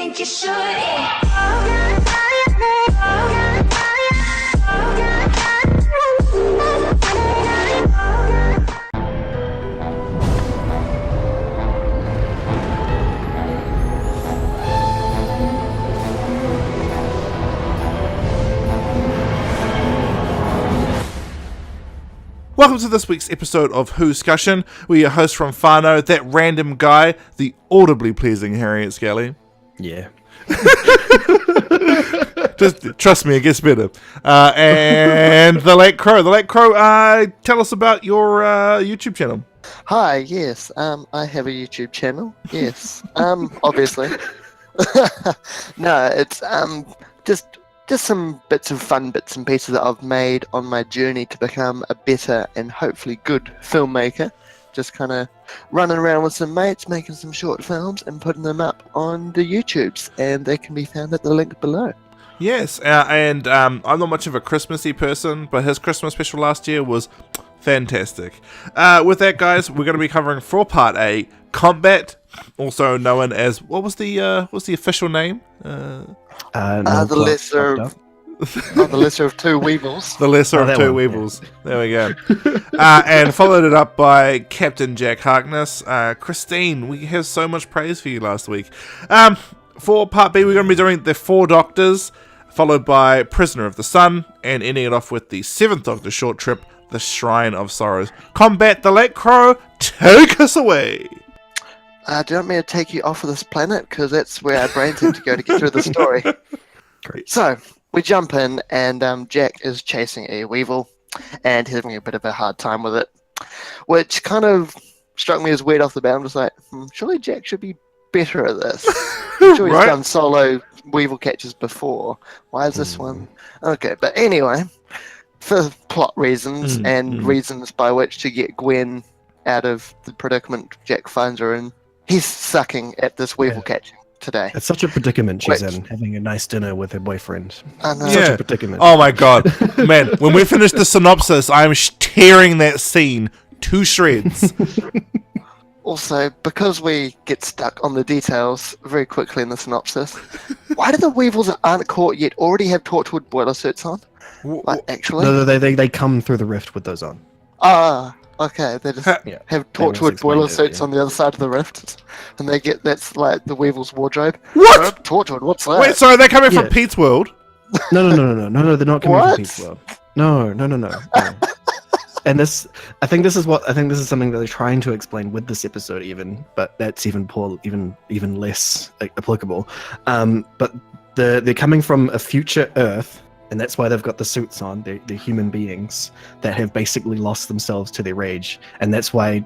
think you should. Welcome to this week's episode of Whoscussion. We're your hosts from Whānau, that random guy, the audibly pleasing Harriet Scally. Yeah. Just trust me, it gets better. And the Late Crow. The Late Crow, tell us about your YouTube channel. Hi, yes. I have a YouTube channel. Yes. Obviously. No, it's just some bits of fun bits and pieces that I've made on my journey to become a better and hopefully good filmmaker. Just kind of running around with some mates, making some short films and putting them up on the YouTubes, and they can be found at the link below. Yes, and I'm not much of a Christmassy person, but his Christmas special last year was fantastic. With that, guys, we're going to be covering for Part A, Combat, also known as, what was the official name? The lesser of two weevils. The lesser of two weevils. Yeah. There we go. And followed it up by Captain Jack Harkness. Christine, we have so much praise for you last week. For Part B, we're going to be doing The Four Doctors, followed by Prisoner of the Sun, and ending it off with the Seventh Doctor short trip, The Shrine of Sorrows. Combat, the Late Crow, take us away. Do you want me to take you off of this planet? Because that's where our brains tend to go to get through the story. Great. So, we jump in, and Jack is chasing a weevil, and he's having a bit of a hard time with it, which kind of struck me as weird off the bat. I'm just like, surely Jack should be better at this. I'm sure he's Right? done solo weevil catches before. Why is this one? Okay, but anyway, for plot reasons and reasons by which to get Gwen out of the predicament Jack finds her in, he's sucking at this weevil catching today. It's such a predicament she's Which- in, having a nice dinner with her boyfriend. I know. Such Yeah. a predicament. Oh my god. Man, when we finish the synopsis, I am tearing that scene to shreds. Also, because we get stuck on the details very quickly in the synopsis, why do the weevils that aren't caught yet already have torchwood boiler suits on? Like, actually? No, they come through the rift with those on. Ah, okay. They just Yeah. have They must torchwood explain boiler it, suits yeah. on the other side of the rift, and they get that's like the weevil's wardrobe. What? Torchwood? What's that? Wait, sorry, they're coming Yeah. from Pete's World? No, they're not coming What? from Pete's World. No. And I think this is something that they're trying to explain with this episode, even, but that's even less applicable. But they're coming from a future Earth, and that's why they've got the suits on. They're human beings that have basically lost themselves to their rage, and that's why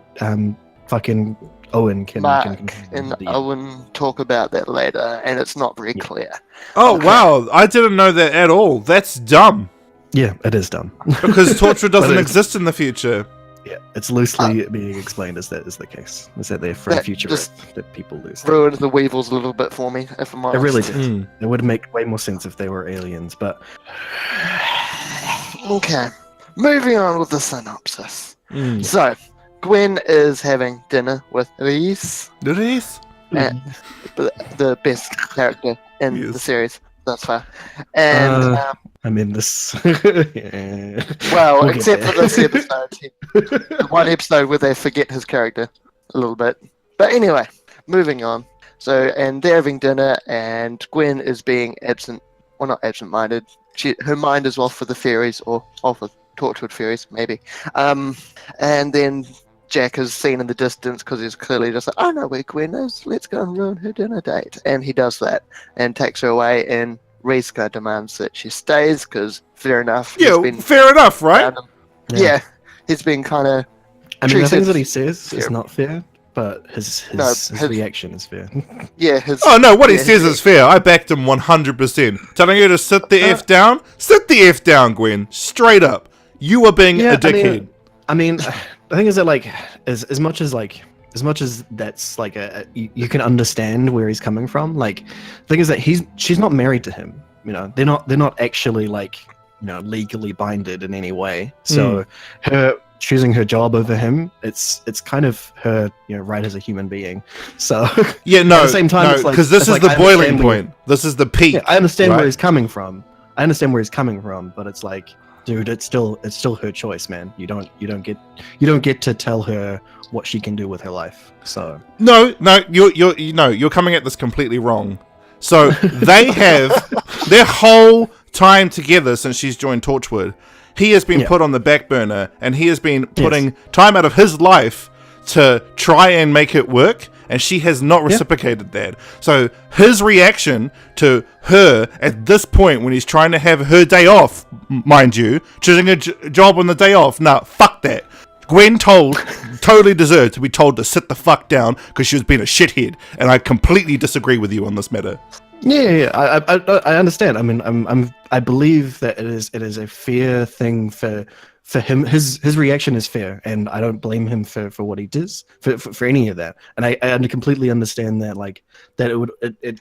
fucking Owen can. Mark can and Owen talk about that later, and it's not very clear. Oh, Okay. wow. I didn't know that at all. That's dumb. Yeah, it is dumb. Because Torchwood doesn't But it- exist in the future. Yeah, it's loosely being explained as that is the case. Is that they're from That future just Earth that people lose. Ruined the weevils a little bit for me, if I'm honest. It really did. Hmm. It would make way more sense if they were aliens, but Okay, moving on with the synopsis. Mm. So, Gwen is having dinner with Reese, Reese? the best character in Yes. the series thus far. And, I'm in this. Yeah. well, we'll get except there. for this episode. The one episode where they forget his character a little bit. But anyway, moving on. So, and they're having dinner, and Gwen is being absent, well, not absent-minded. Her mind is off for the fairies, or off with Torchwood fairies, maybe. And then Jack is seen in the distance because he's clearly just like, I know where Gwen is, let's go and ruin her dinner date. And he does that and takes her away, and Reeska demands that she stays because, fair enough. he's Yeah, been fair enough, right? around him. Yeah, he's been kind of. I mean, the treated things that he says fair. is not fair, but his his- reaction is fair. Yeah, his. Oh, no, what he yeah, says is fair. I backed him 100%. Telling you to sit the F down? Sit the F down, Gwen. Straight up. You are being a dickhead. I mean, the thing is that, like, as much as that's like you can understand where he's coming from. Like, the thing is that she's not married to him. You know, they're not actually like legally binded in any way. So her choosing her job over him, it's kind of her right as a human being. So yeah, no, at the same time, because this is the boiling point. This is the peak. Yeah, I understand right? where he's coming from. But it's like, dude, it's still her choice, man. You don't get to tell her what she can do with her life. So no, you're coming at this completely wrong. So they have their whole time together since she's joined Torchwood. He has been put on the back burner, and he has been putting time out of his life to try and make it work, and she has not reciprocated that. So his reaction to her at this point, when he's trying to have her day off, mind you, choosing a job on the day off, fuck that. Gwen totally deserved to be told to sit the fuck down because she was being a shithead, and I completely disagree with you on this matter. Yeah. I understand. I mean, I believe that it is a fair thing for him. His reaction is fair, and I don't blame him for what he does for any of that. And I completely understand that, like, that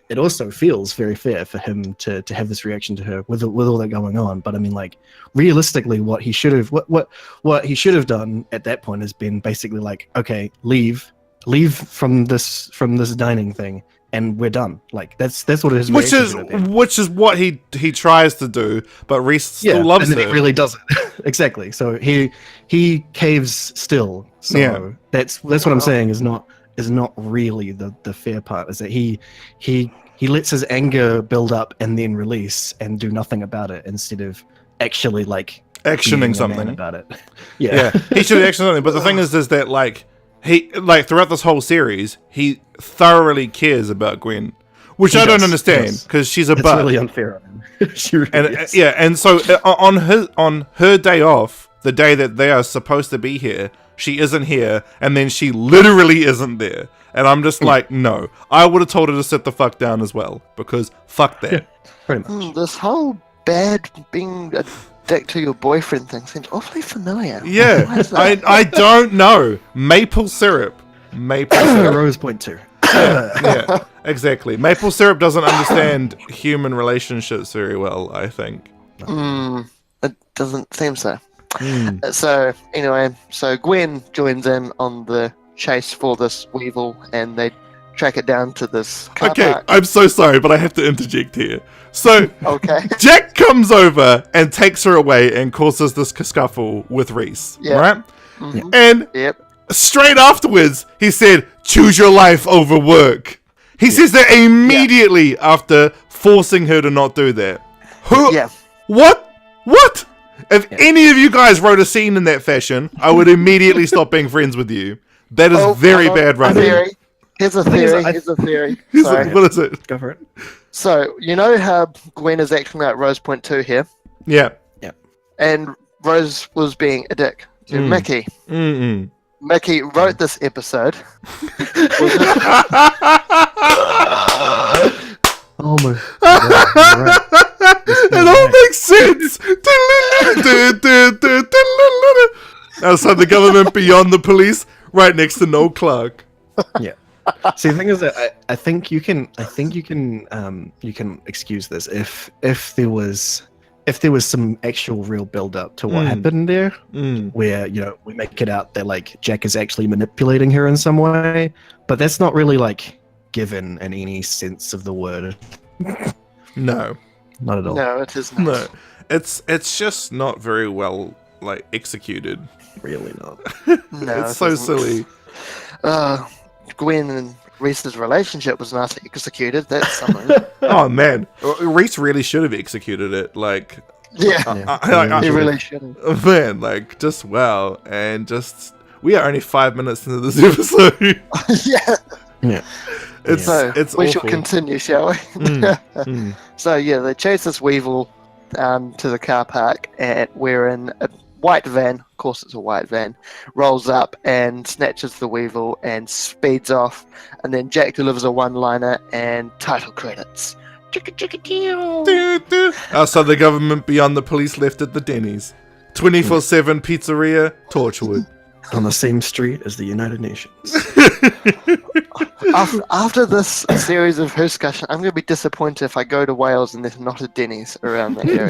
it also feels very fair for him to have this reaction to her with all that going on. But I mean, like, realistically, what he should have done at that point has been basically like, okay, leave from this dining thing, and we're done. Like, that's what his reaction is gonna be. Which is what he tries to do, but Reese still loves and then her. He really doesn't. Exactly. So he caves still. So that's what I'm saying is not really the fair part. Is that he lets his anger build up and then release and do nothing about it instead of actually like actioning something about it. Yeah. He should have actioned something. But the thing is that like he throughout this whole series, he thoroughly cares about Gwen, which I don't understand because she's a butt. It's really unfair on him. She really is. And so on her day off, the day that they are supposed to be here, she isn't here, and then she literally isn't there. And I'm just like, no, I would have told her to sit the fuck down as well, because fuck that. Yeah, pretty much. This whole bad being a dick to your boyfriend thing seems awfully familiar. Yeah, I don't know. Maple syrup. Rose point 2. Yeah, exactly. Maple syrup doesn't understand human relationships very well, I think. It doesn't seem so. So anyway, Gwen joins in on the chase for this Weevil, and they track it down to this car park. I'm so sorry, but I have to interject here. So okay. Jack comes over and takes her away and causes this scuffle with Reese, right? Mm-hmm. And straight afterwards, he said, "Choose your life over work." He says that immediately after forcing her to not do that. What? If any of you guys wrote a scene in that fashion, I would immediately stop being friends with you. That is very bad writing. Here's a theory. What is it? Go for it. So, you know how Gwen is acting like Rose Point 2 here? Yeah. And Rose was being a dick to Mickey. Mm-mm. Mickey wrote this episode. Oh my God. It all makes sense. Outside the government, beyond the police, right next to Noel Clark. Yeah. See, the thing is that I think you can excuse this if there was some actual real build up to what happened there, where we make it out that like Jack is actually manipulating her in some way, but that's not really like given in any sense of the word. No, not at all. No, it is not. No, it's just not very well like executed. Really not. No, it's so silly. Gwen and Reese's relationship was not executed. That's something. Oh man, Reese really should have executed it. Like, he really should have. Man, like, just wow, and just we are only 5 minutes into this episode. Yeah. It's we awful. shall continue, shall we? So they chase this Weevil to the car park, and we're in a white van. Of course, it's a white van. Rolls up and snatches the Weevil and speeds off. And then Jack delivers a one-liner and title credits. Outside the government, beyond the police, left at the Denny's. 24/7 pizzeria, Torchwood. on the same street as the United Nations. After this series of Whoscussion, I'm going to be disappointed if I go to Wales and there's not a Denny's around that area.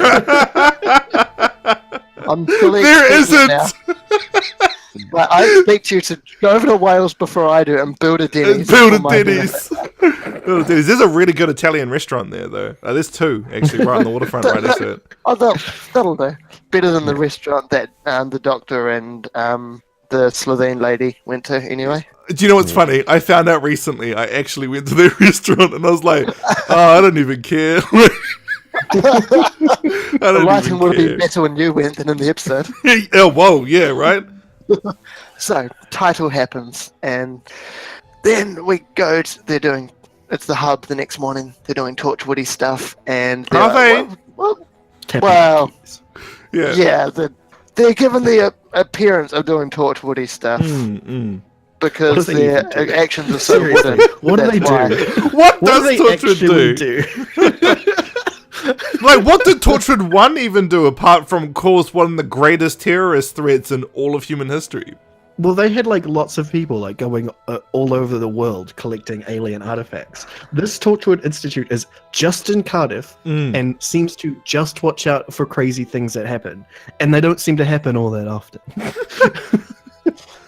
I'm fully There expecting it isn't. now. But I expect you to go over to Wales before I do and build a Denny's. Build a for my Denny's. benefit. Build a Denny's. There's a really good Italian restaurant there, though. There's two, actually, right on the waterfront, right next to it. Oh, that'll do. Better than the restaurant that the doctor and the Slovene lady went to, anyway. Do you know what's funny? I found out recently. I actually went to their restaurant, and I was like, "Oh, I don't even care." The lighting would have been better when you went than in the episode. Oh, whoa, yeah, right. So, title happens, and then we go. It's the hub the next morning. They're doing Torchwoody stuff, and they're Are like, they? Well, Yeah. yeah, they're given the appearance of doing Torchwoody stuff because What do they their even do? actions are so Seriously, wooden. what do they That's why. do? What What do does they Torchwood actually do? Like, what did Torchwood 1 even do apart from cause one of the greatest terrorist threats in all of human history? Well, they had like lots of people like going all over the world collecting alien artifacts. This Torchwood Institute is just in Cardiff and seems to just watch out for crazy things that happen, and they don't seem to happen all that often.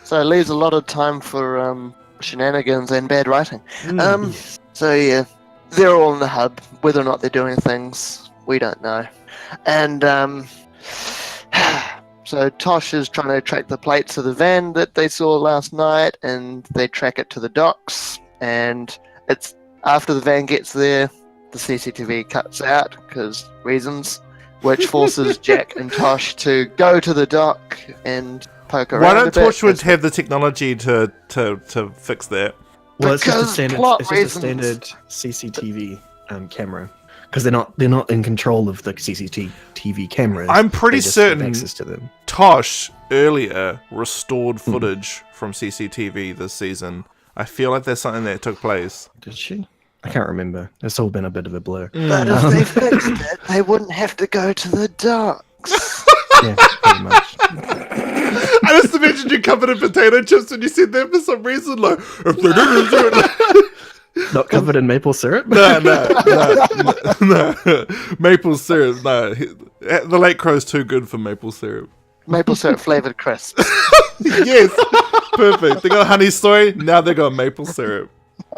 So it leaves a lot of time for shenanigans and bad writing. So yeah, they're all in the hub. Whether or not they're doing things, we don't know. And so Tosh is trying to track the plates of the van that they saw last night, and they track it to the docks. And it's after the van gets there, the CCTV cuts out because reasons, which forces Jack and Tosh to go to the dock and poke around. Why don't a bit, Torchwood have the technology to fix that? Well, it's just a Because standard. plot It's just a reasons. standard CCTV camera because they're not in control of the CCTV cameras. I'm pretty They just have certain access to them. Tosh earlier restored footage from CCTV this season. I feel like there's something that took place. Did she? I can't remember. It's all been a bit of a blur. But if they fixed it, they wouldn't have to go to the docks. Yeah, pretty much. I just imagined you covered in potato chips and you said that for some reason. Like, if they didn't do it, Not covered in maple syrup. no. Maple syrup, no. The Late Crow's too good for maple syrup. Maple syrup flavored crisps. Yes, perfect. They got honey soy, now they got maple syrup.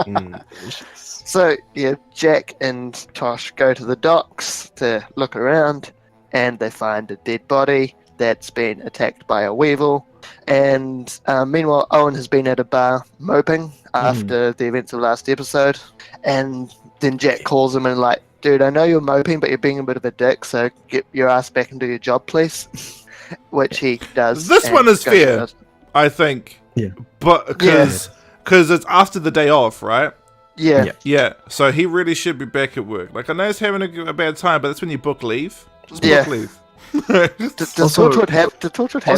Delicious. So yeah, Jack and Tosh go to the docks to look around, and they find a dead body that's been attacked by a weevil. And meanwhile, Owen has been at a bar moping after the events of last episode. And then Jack calls him and like, dude, I know you're moping, but you're being a bit of a dick, so get your ass back and do your job, please. Which he does. This and one is goes fair. does. I think. Yeah. But because it's after the day off, right? Yeah. Yeah. Yeah. So he really should be back at work. Like, I know he's having a bad time, but that's when you book leave. Just book Yeah. leave. Does Also- Torchwood have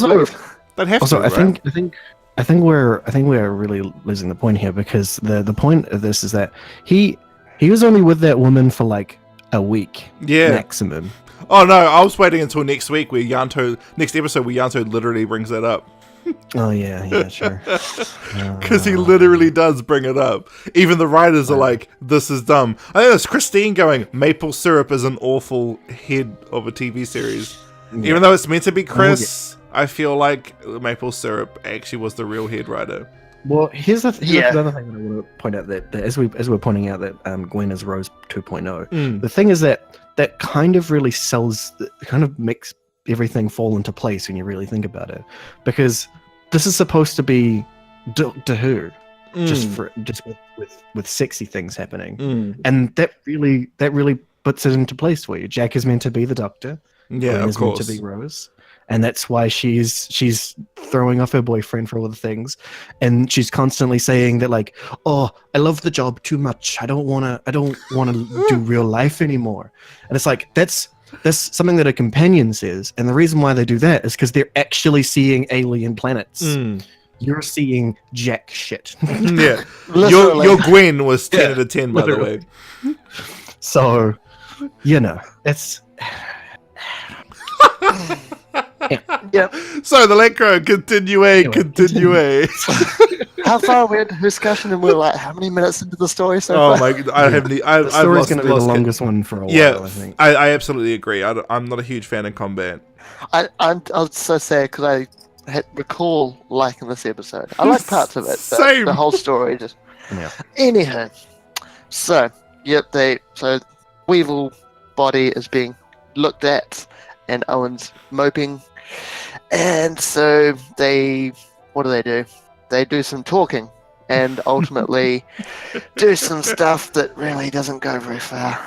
also- leave? They'd have Also, to, I right? think we're really losing the point here because the point of this is that he was only with that woman for like a week Yeah. maximum. Oh no, I was waiting until next week where next episode where Yanto literally brings that up. Oh yeah, sure. Because he literally does bring it up. Even the writers are like, this is dumb. I think it's Christine going, maple syrup is an awful head of a TV series. Even though it's meant to be Chris, I feel like maple syrup actually was the real head writer. Well, here's the other thing that I want to point out that as we're pointing out that Gwen is Rose 2.0. The thing is that kind of really kind of makes everything fall into place when you really think about it, because this is supposed to be Doctor Who, just with sexy things happening, and that really puts it into place for you. Jack is meant to be the Doctor. Yeah, Gwen of is course. meant to be Rose. And that's why she's throwing off her boyfriend for all the things, and she's constantly saying that like, "Oh, I love the job too much. I don't wanna do real life anymore." And it's like that's something that a companion says, and the reason why they do that is because they're actually seeing alien planets. You're seeing jack shit. Yeah, Literally. your Gwen was 10 out of 10, by literally. the way. So, it's Yep. So the Electro, continue. How far we into Whoscussion, and we're like, how many minutes into the story so Oh far? my god, I haven't. The story's going to be the longest one for a while, I think. I absolutely agree. I'm not a huge fan of combat. I'm so sad because I recall liking this episode. I like parts of it, but Same. the whole story just. Yeah. Anyhow, so Weevil body is being looked at, and Owen's moping, and so what do? They do some talking, and ultimately do some stuff that really doesn't go very far.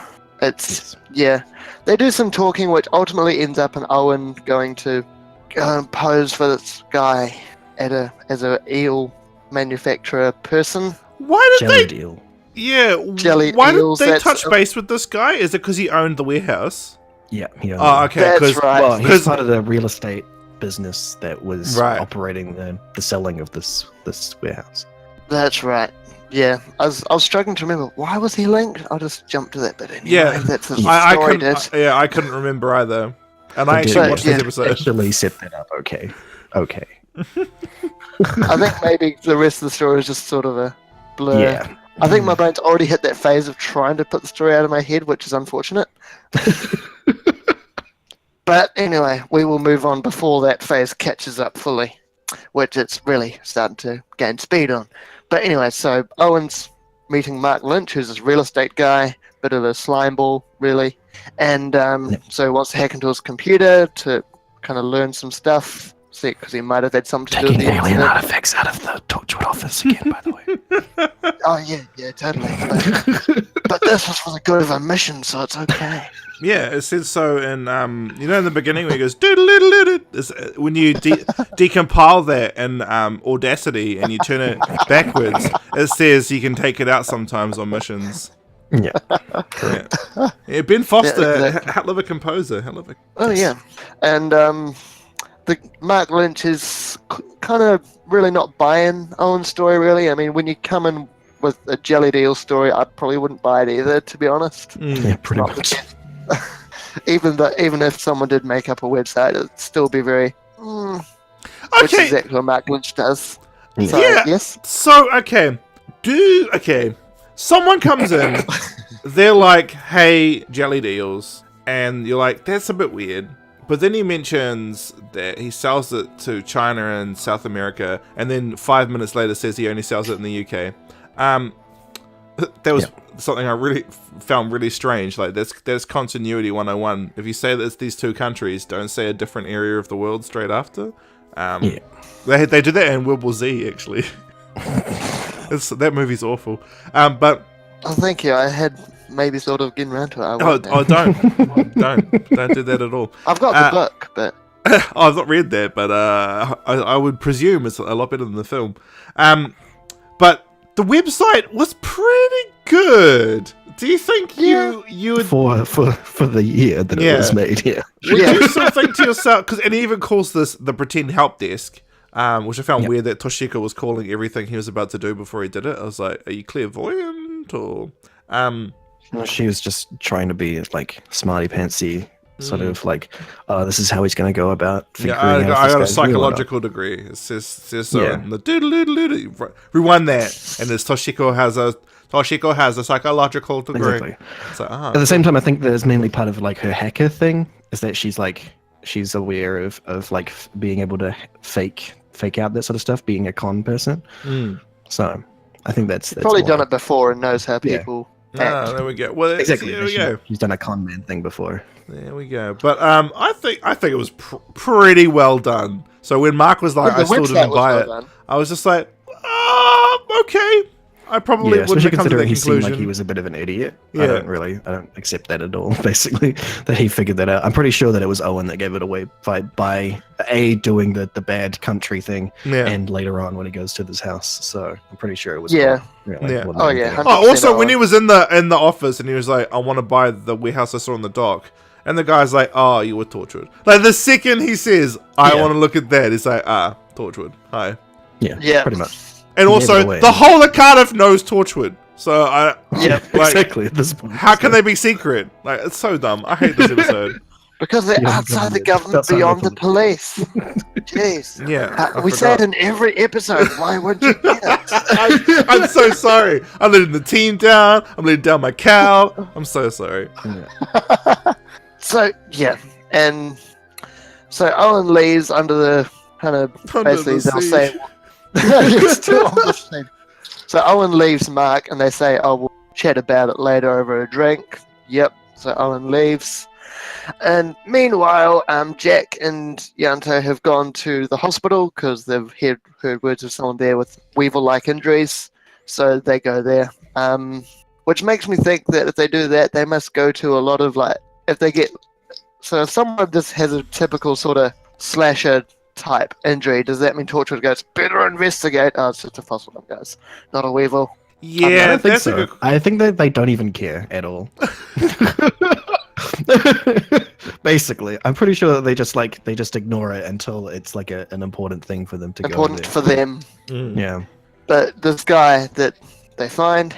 They do some talking, which ultimately ends up in Owen going to go and pose for this guy as a eel manufacturer person. Why did Jelly they? deal. Yeah. Jelly why eels, did they that's- touch base with this guy? Is it because he owned the warehouse? Yeah. He Oh, okay. That's 'cause- right. Well, he's 'cause- part of the real estate business that was Right. operating the selling of this warehouse. That's right. Yeah, I was struggling to remember why was he linked. I'll just jump to that bit anyway. Yeah. That's the I story. I couldn't remember either. And I They actually did watched this yeah. episode. Actually set that up. Okay. I think maybe the rest of the story is just sort of a blur. Yeah. I think my brain's already hit that phase of trying to put the story out of my head, which is unfortunate. But anyway, we will move on before that phase catches up fully, which it's really starting to gain speed on. But anyway, so Owen's meeting Mark Lynch, who's this real estate guy, bit of a slime ball, really. And so he wants to hack into his computer to kind of learn some stuff, because he might have had something to do with Taking the alien incident. artifacts out of the Torchwood office again, by the way. Oh, yeah, totally. But this was for the good of our mission, so it's okay. Yeah, it says so in in the beginning where he goes doodle-doodle-doodle, when you decompile that in Audacity and you turn it backwards, it says you can take it out sometimes on missions. Yeah. Yeah, Ben Foster, Yeah, exactly. hell of a composer, Oh, yeah. And the Mark Lynch is kind of really not buying Owen's story, really. I mean, when you come in with a Jelly Deal story, I probably wouldn't buy it either, to be honest. Yeah, pretty Not the much. best. Even if someone did make up a website, it'd still be very... which is Okay, exactly what Mark Lynch does. Yeah. So, Yeah. yes? so, someone comes in, they're like, hey, Jelly Deals, and you're like, that's a bit weird. But then he mentions that he sells it to China and South America, and then 5 minutes later says he only sells it in the UK. That was something I really found really strange. Like, that's continuity 101. If you say that it's these two countries, don't say a different area of the world straight after. They do that in World War Z, actually. That movie's awful. But Oh, thank you. I had maybe sort of getting around to it. I won't now. don't do that at all. I've got the book, but... I've not read that, but I would presume it's a lot better than the film. But the website was pretty good. Do you think you would For the year that it was made, yeah. would you sort of think to yourself? Because and he even calls this the pretend help desk, which I found weird that Toshiko was calling everything he was about to do before he did it. I was like, are you clairvoyant or? No, she was just trying to be like smarty pantsy, sort of like, this is how he's going to go about figuring Yeah, out. I if got a this guy's real or not. psychological degree. It says so in the doodle-doodle-doodle. Rewind that, and this Toshiko has a psychological degree. Exactly. It's like, At the same time, I think there's mainly part of like her hacker thing is that she's aware of like being able to fake out that sort of stuff, being a con person. So I think that's Probably why. done it before and knows how people act. there we go. Well, Exactly. There we go. She's done a con man thing before. There we go. But I think it was pretty well done. So when Mark was like, The I still website didn't was buy well it, done. I was just like, okay. I probably Yeah, wouldn't especially have come to that considering he seemed conclusion. like he was a bit of an idiot. Yeah. I don't accept that at all, basically, that he figured that out. I'm pretty sure that it was Owen that gave it away by doing the bad country thing, Yeah. and later on when he goes to this house. So I'm pretty sure it was Yeah. Owen, really, Yeah. more than Oh, anything yeah, else. 100%. Oh, also when Owen. he was in the office and he was like, I want to buy the warehouse I saw on the dock. And the guy's like, oh, you were Torchwood. Like, the second he says, I Yeah. want to look at that, it's like, Torchwood. Hi. Yeah, pretty much. And He also, gave it away. the whole of Cardiff knows Torchwood. So, Yeah, like, Exactly at this point. how can they be secret? Like, it's so dumb. I hate this episode. Because they're Beyond outside the government. government, Outside beyond the the police. Jeez. Yeah, I We say it forgot. in every episode. Why wouldn't you get it? I'm so sorry. I'm letting the team down. I'm letting down my cow. I'm so sorry. So, yeah. And so Owen leaves under the kind of Under basically the they'll sea. say You're still on the scene. So Owen leaves Mark and they say, oh, we'll chat about it later over a drink. Yep. So Owen leaves. And meanwhile, Jack and Yanto have gone to the hospital because they've heard words of someone there with Weevil-like injuries. So they go there. Which makes me think that if they do that, they must go to a lot of if someone just has a typical sort of slasher type injury, does that mean Torchwood goes, better investigate? Oh, it's just a fossil, guys, not a Weevil. I Yeah, don't think that's so. a good. I think that they don't even care at all. Basically, I'm pretty sure that they just ignore it until it's like an important thing for them to Important go for them. Mm. Yeah. But this guy that they find,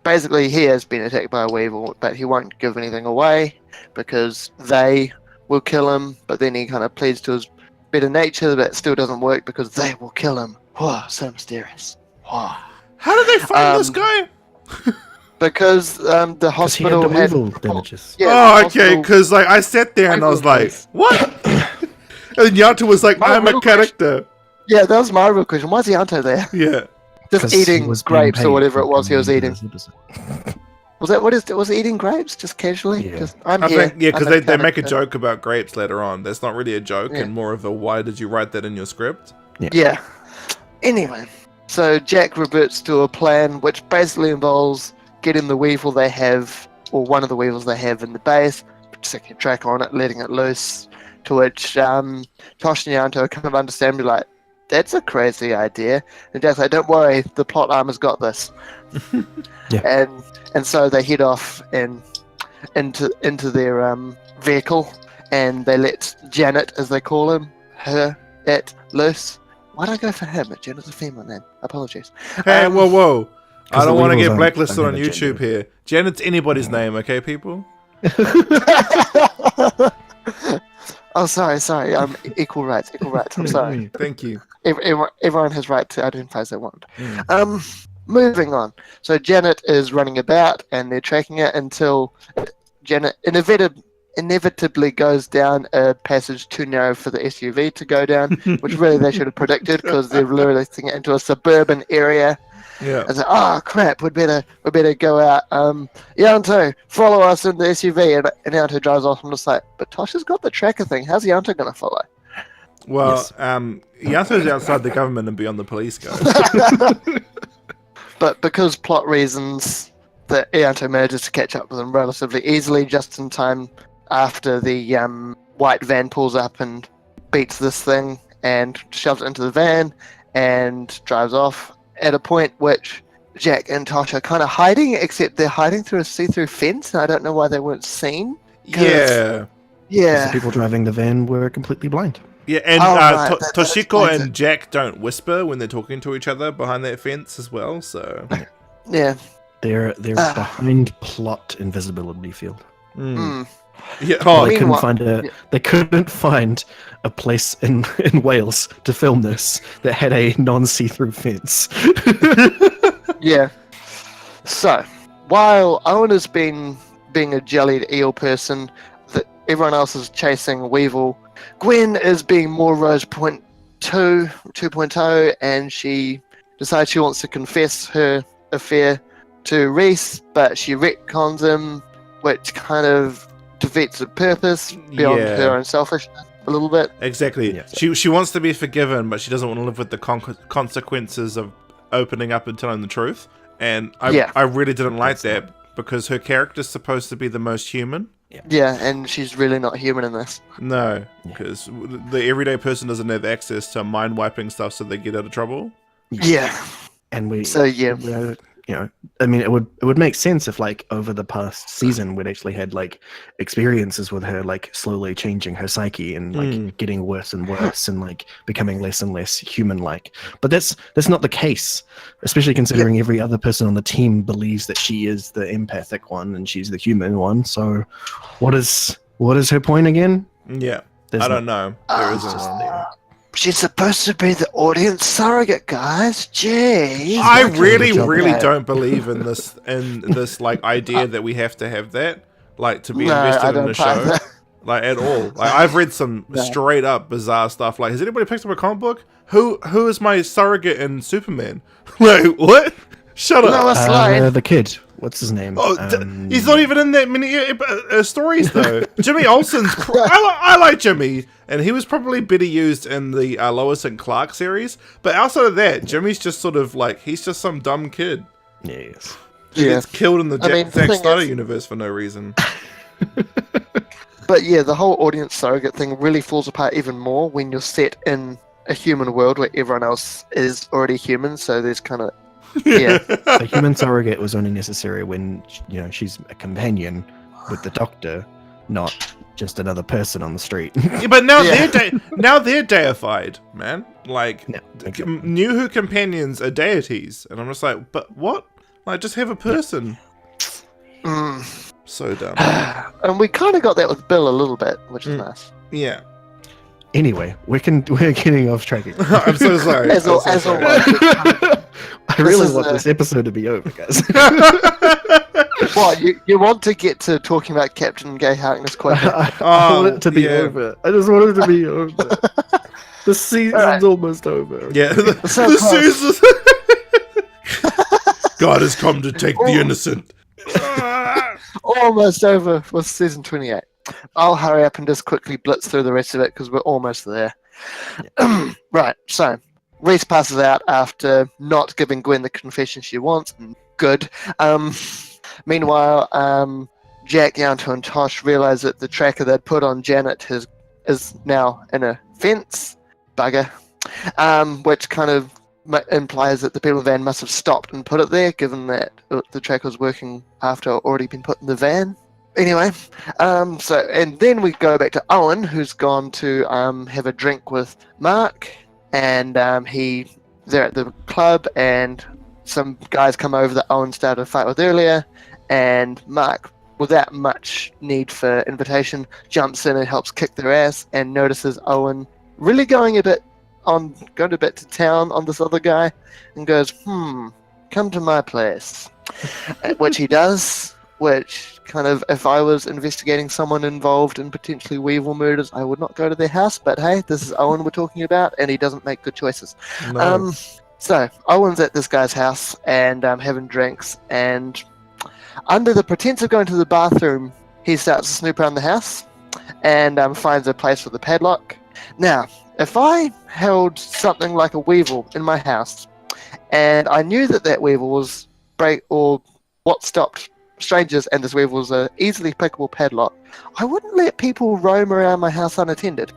basically he has been attacked by a Weevil, but he won't give anything away because they will kill him, but then he kind of pleads to his better nature, but it still doesn't work because they will kill him. Whoa, so mysterious. Whoa. How did they find this Um, guy? Because the 'Cause he had hospital the had... Weevil damages. Yeah, the Oh, okay. hospital- Because I sat there and I was like, what? And Yato was like, My I'm a real character. Yeah, that was my real question. Why is Yanto there? Yeah. Just 'Cause he eating was being grapes or paid whatever for it was he was coming eating. into this episode. Was he eating grapes just casually? Yeah. Just, I'm I here. think, yeah, because I'm a they make a character. joke about grapes later on. That's not really a joke Yeah. and more of a why did you write that in your script? Yeah. Anyway, so Jack reverts to a plan which basically involves getting the Weevil they have, or one of the Weevils they have in the base, sticking a track on it, letting it loose, to which Tosh and Yanto kind of understand, be like, that's a crazy idea. And Jack's like, don't worry, the plot armor's got this. Yeah. And so they head off and into their vehicle, and they let Janet, as they call it loose. Why'd I go for him? Janet's a female name. Apologies. Hey, whoa. I 'Cause don't the want to Weevils get don't blacklisted have on a YouTube gender. here. Janet's anybody's name, okay, people? Oh, sorry. Equal rights. I'm sorry. Thank you. Everyone has right to identify as they want. Moving on. So Janet is running about, and they're tracking it until Janet inevitably goes down a passage too narrow for the SUV to go down, which really they should have predicted because they're releasing it into a suburban area. Yeah. I said, "Oh crap, we better go out." Yanto, follow us in the SUV, and Yanto drives off. I'm just like, but Tasha's got the tracker thing. How's Yanto gonna follow? Well, Yes. Yato's outside the government and beyond the police, guys. But because plot reasons, the Yanto manages to catch up with them relatively easily, just in time after the white van pulls up and beats this thing and shoves it into the van and drives off. At a point which Jack and Tosh are kind of hiding, except they're hiding through a see-through fence, and I don't know why they weren't seen. Yeah. 'Cause Yeah. the people driving the van were completely blind. Yeah, and Oh, right, that Toshiko explains and Jack don't whisper when they're talking to each other behind that fence as well, so... Yeah. They're Ah. behind plot invisibility field. Mm. Yeah, Well, oh, they couldn't Meanwhile- find they couldn't find a place in Wales to film this that had a non-see-through fence. Yeah. So, while Owen has been being a jellied eel person, that everyone else is chasing Weevil, Gwen is being more Rose 2.0, and she decides she wants to confess her affair to Reese, but she retcons him, which kind of defeats the purpose beyond Yeah. her own selfishness a little bit. exactly. Yeah. She wants to be forgiven, but she doesn't want to live with the consequences of opening up and telling the truth. And I really didn't like that because her character's supposed to be the most human. Yeah, and she's really not human in this. No, because the everyday person doesn't have access to mind wiping stuff, so they get out of trouble. Yeah. And So, yeah. I mean, it would make sense if, like, over the past season, we'd actually had like experiences with her, like slowly changing her psyche and like getting worse and worse and like becoming less and less human-like. But that's not the case, especially considering every other person on the team believes that she is the empathic one and she's the human one. So, what is What is her point again? Yeah, There's I don't know. There It's isn't. just there. She's supposed to be the audience surrogate, guys. Jeez. I not doing really, a good job. really Yeah. don't believe in this like idea that we have to have that, like to be No, I invested in don't the buy show, that. like at all. Like I've read some No. straight up bizarre stuff. Like, has anybody picked up a comic book? Who is my surrogate in Superman? Like what? Shut up. Lois Lane. The kid. What's his name? Oh, he's not even in that many stories though. Jimmy Olsen's. I like Jimmy, and he was probably better used in the Lois and Clark series. But outside of that, Jimmy's just sort of like he's just some dumb kid. Yes. He Yeah. gets killed in the I mean, the Zack thing Snyder is- universe for no reason. But yeah, the whole audience surrogate thing really falls apart even more when you're set in a human world where everyone else is already human. So there's kind of yeah. The human surrogate was only necessary when she's a companion with the doctor, not just another person on the street. Yeah, but now Yeah. they're deified, man. Like No, exactly. New Who companions are deities, and I'm just like, but what? Like, just have a person. Mm. So dumb. And we kind of got that with Bill a little bit, which is Mm. nice. Yeah. Anyway, we're getting off track. again. I'm so sorry. As I'm so always. sorry. I really is want a- this episode to be over, guys. What you want to get to talking about Captain Gay Harkness quite I Oh, want it to be yeah. over. I just want it to be over. The season's Alright. almost over. Yeah. So The close. season. God has come to take the innocent. almost over with season 28. I'll hurry up and just quickly blitz through the rest of it because we're almost there. Right, so Reese passes out after not giving Gwen the confession she wants. Good. Meanwhile, Jack, Yanto, and Tosh realize that the tracker they'd put on Janet is now in a fence. Bugger. Which kind of implies that the people in the van must have stopped and put it there, given that the tracker was working after it already been put in the van. Anyway, and then we go back to Owen, who's gone to have a drink with Mark, and they're at the club, and some guys come over that Owen started a fight with earlier, and Mark, without much need for invitation, jumps in and helps kick their ass, and notices Owen really going a bit to town on this other guy, and goes, come to my place, which he does. Which kind of, if I was investigating someone involved in potentially Weevil murders, I would not go to their house. But hey, this is Owen we're talking about, and he doesn't make good choices. No. So Owen's at this guy's house and having drinks, and under the pretense of going to the bathroom, he starts to snoop around the house and finds a place with a padlock. Now, if I held something like a Weevil in my house, and I knew that Weevil was what stopped strangers, and this Weevil was an easily pickable padlock, I wouldn't let people roam around my house unattended.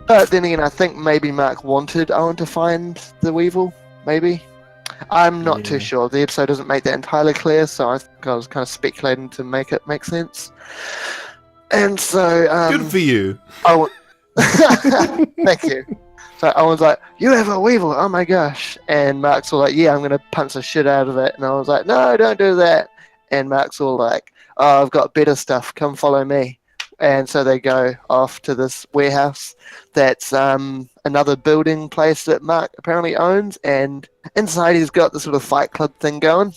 But then again, I think maybe Mark wanted Owen to find the Weevil, maybe. I'm not too Yeah. sure. The episode doesn't make that entirely clear, so I think I was kind of speculating to make it make sense. And so... Good for you. Owen... Thank you. So Owen's like, you have a Weevil, oh my gosh. And Mark's all like, yeah, I'm going to punch the shit out of it. And Owen's like, no, don't do that. And Mark's all like, oh, I've got better stuff, come follow me. And so they go off to this warehouse that's another building place that Mark apparently owns. And inside he's got this sort of fight club thing going.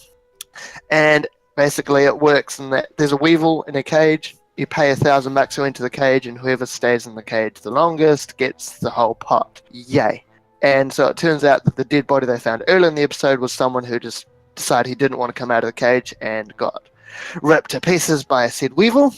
And basically it works in that there's a Weevil in a cage. You pay $1,000 to enter the cage, and whoever stays in the cage the longest gets the whole pot. Yay. And so it turns out that the dead body they found earlier in the episode was someone who just decided he didn't want to come out of the cage and got ripped to pieces by a said Weevil.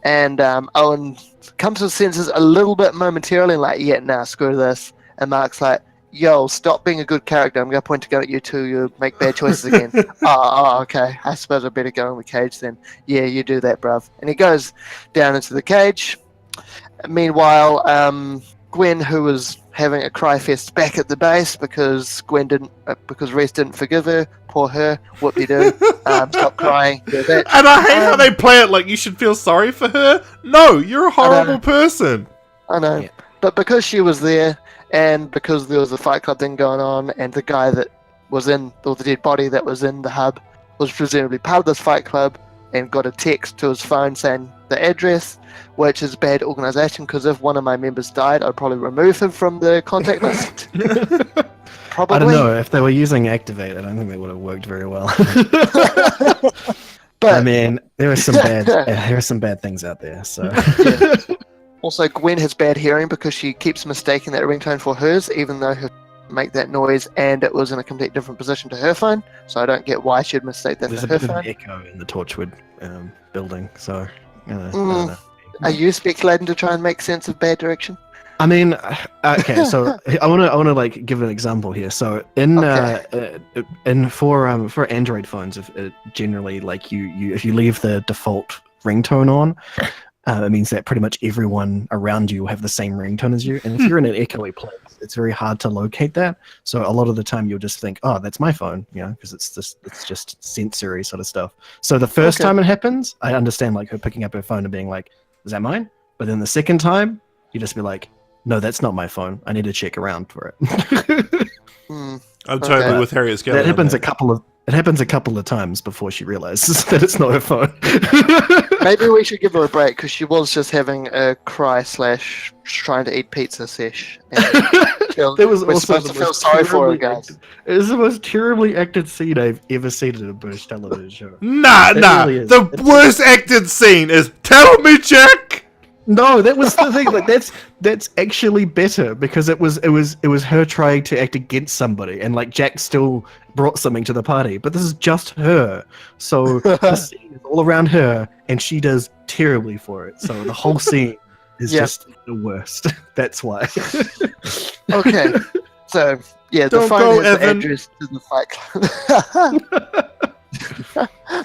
And Owen comes to his senses a little bit momentarily, like, yeah, nah, screw this. And Mark's like, yo, stop being a good character. I'm going to point a gun at you too. You make bad choices again. Okay. I suppose I better go in the cage then. Yeah, you do that, bruv. And he goes down into the cage. Meanwhile, Gwen, who was having a cry fest back at the base because Reese didn't forgive her. Poor her. Whoop-de-doo. Stop crying. Do that. And I hate how they play it like you should feel sorry for her. No, you're a horrible person. I know. Yeah. But because she was there, and because there was a fight club thing going on, and the guy that was or the dead body that was in the hub was presumably part of this fight club, and got a text to his phone saying the address, which is bad organization because if one of my members died, I'd probably remove him from the contact list. Probably. I don't know if they were using Activate. I don't think they would have worked very well. But I mean, there are some bad things out there. So yeah. Also, Gwen has bad hearing because she keeps mistaking that ringtone for hers, even though her make that noise and it was in a complete different position to her phone. So I don't get why she'd mistake that there's for a her bit of phone. echo in the Torchwood building. So I don't know. Are you speculating to try and make sense of bad direction? I mean, okay. So I want to like give an example here. So for Android phones, if generally like you if you leave the default ringtone on, it means that pretty much everyone around you will have the same ringtone as you. And if you're in an echoey place, it's very hard to locate that. So a lot of the time you'll just think, oh, that's my phone, because it's just sensory sort of stuff. So the first time it happens, I understand like her picking up her phone and being like, is that mine? But then the second time, you just be like, no, that's not my phone. I need to check around for it. I'm totally with Harriet Skelly. That happens It happens a couple of times before she realizes that it's not her phone. Maybe we should give her a break because she was just having a cry / trying to eat pizza sesh. We're supposed to feel sorry for her, guys. It is the most terribly acted scene I've ever seen in a British television show. Nah. Really the worst acted scene is "Tell me, Jack." No, that was the thing. Like that's actually better because it was her trying to act against somebody, and like Jack still brought something to the party. But this is just her, so the scene is all around her, and she does terribly for it. So the whole scene is just the worst. That's why. Okay, so yeah, the phone has the address to the Fight Club.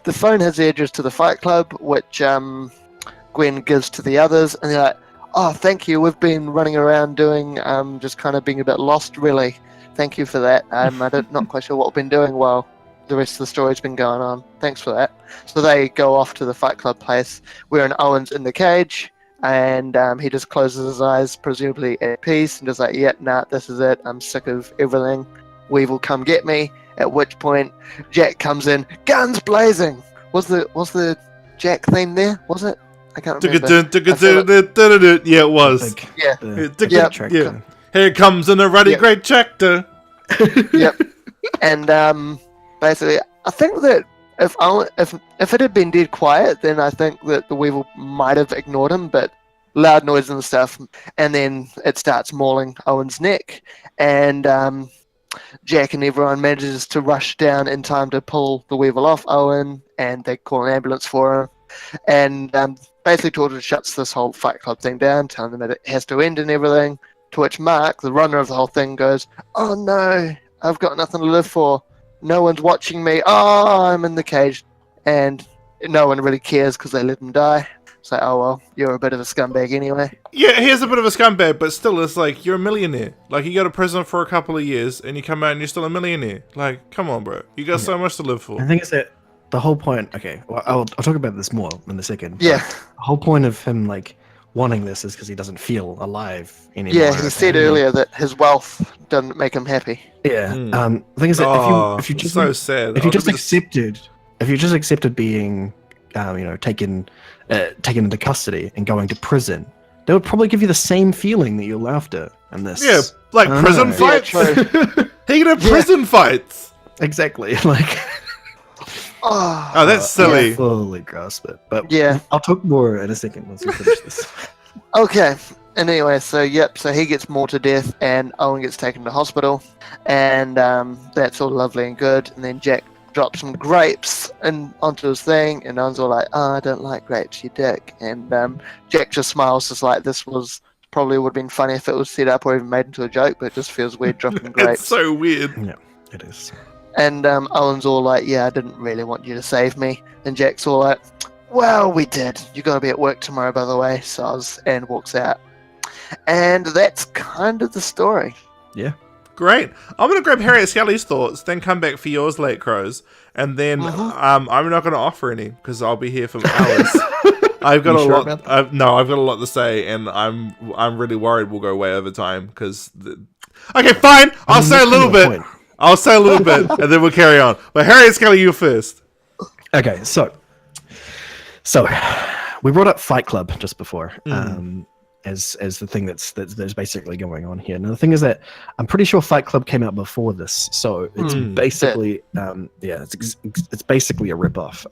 The phone has the address to the Fight Club, which Gwen gives to the others, and they're like, oh, thank you, we've been running around doing just kind of being a bit lost, really. Thank you for that. I'm not quite sure what we've been doing while the rest of the story's been going on. Thanks for that. So they go off to the Fight Club place where Owen's in the cage, and he just closes his eyes, presumably at peace, and just like, yeah, nah, this is it, I'm sick of everything, Weevil, come get me. At which point Jack comes in, guns blazing. Was the Jack theme there? Was it? I can't remember. Yeah, it was. Yeah. Here comes an already great tractor. Yep. And basically, I think that if it had been dead quiet, then I think that the Weevil might have ignored him, but loud noise and stuff, and then it starts mauling Owen's neck, and Jack and everyone manages to rush down in time to pull the Weevil off Owen, and they call an ambulance for him, and basically Torchwood shuts this whole Fight Club thing down, telling them that it has to end and everything, to which Mark, the runner of the whole thing, goes, oh no, I've got nothing to live for. No one's watching me. Oh, I'm in the cage. And no one really cares because they let him die. It's like, oh well, you're a bit of a scumbag anyway. Yeah, he is a bit of a scumbag, but still, it's like, you're a millionaire. Like, you go to prison for a couple of years, and you come out and you're still a millionaire. Like, come on, bro. You got so much to live for. I think it's that the whole point, okay, well, I'll talk about this more in a second. Yeah. The whole point of him, like, wanting this is because he doesn't feel alive anymore. Yeah, he said earlier that his wealth doesn't make him happy. Yeah. The thing is that if you just so sad. if you just accepted being taken into custody and going to prison, they would probably give you the same feeling that you're after in this. Yeah, like prison fights. Yeah, he can have prison fights. Exactly. Like. Oh, that's silly. I fully grasp it, but yeah, I'll talk more in a second once we finish this. Okay. And anyway, so he gets mauled to death, and Owen gets taken to hospital, and that's all lovely and good. And then Jack drops some grapes onto his thing, and Owen's all like, "Oh, I don't like grapes, you dick." And Jack just smiles, just like this was probably would have been funny if it was set up or even made into a joke, but it just feels weird dropping grapes. It's so weird. Yeah, it is. And Owen's all like, yeah, I didn't really want you to save me. And Jack's all like, well, we did. You're going to be at work tomorrow, by the way, soz, and walks out. And that's kind of the story. Yeah. Great. I'm going to grab Harriet Skelly's thoughts, then come back for yours, Late Crows. And then I'm not going to offer any, because I'll be here for hours. I've got I've got a lot to say, and I'm really worried we'll go way over time, because... Okay, fine. I'll say a little bit. I'll say a little bit, and then we'll carry on. But Harriet Skelly, you first. Okay, so we brought up Fight Club just before. Mm. As the thing that's basically going on here. Now the thing is that I'm pretty sure Fight Club came out before this, so it's basically it's basically a ripoff,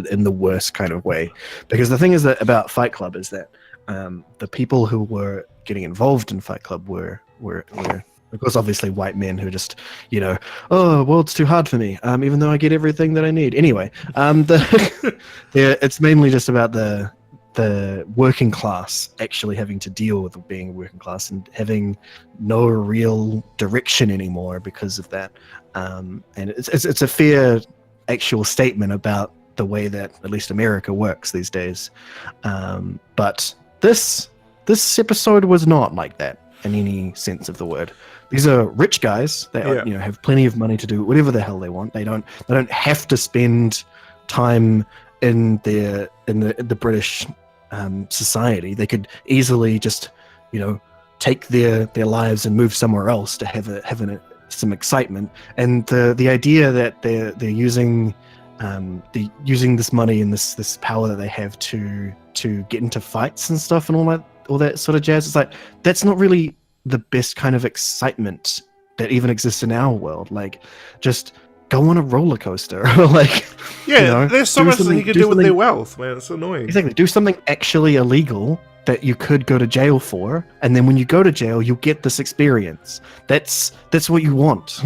in the worst kind of way. Because the thing is that about Fight Club is that the people who were getting involved in Fight Club were of course obviously white men who just, you know, oh, the world's too hard for me, even though I get everything that I need. Anyway, it's mainly just about the working class actually having to deal with being working class and having no real direction anymore because of that. And it's a fair actual statement about the way that at least America works these days. But this episode was not like that in any sense of the word. These are rich guys that you know, have plenty of money to do whatever the hell they want. They don't have to spend time in the British society. They could easily just, you know, take their lives and move somewhere else to have some excitement. And the idea that they're using this money and this power that they have to get into fights and stuff and all that sort of jazz, it's like, that's not really the best kind of excitement that even exists in our world. Like, just go on a roller coaster. Like, yeah, you know, there's so much that he could do with their wealth, man. It's annoying. Exactly. Do something actually illegal that you could go to jail for, and then when you go to jail, you'll get this experience. That's what you want.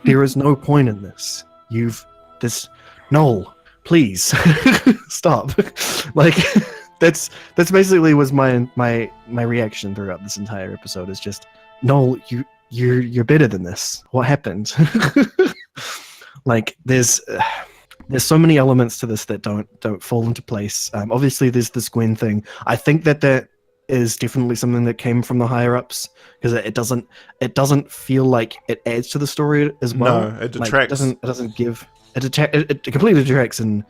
There is no point in this. Noel, please stop. Like, that's basically was my reaction throughout this entire episode. Is just, Noel, you're better than this. What happened? Like, there's so many elements to this that don't fall into place. Obviously, there's this Gwen thing. I think that is definitely something that came from the higher ups, because it doesn't feel like it adds to the story as well. No, it detracts. Like, it doesn't give. It completely detracts in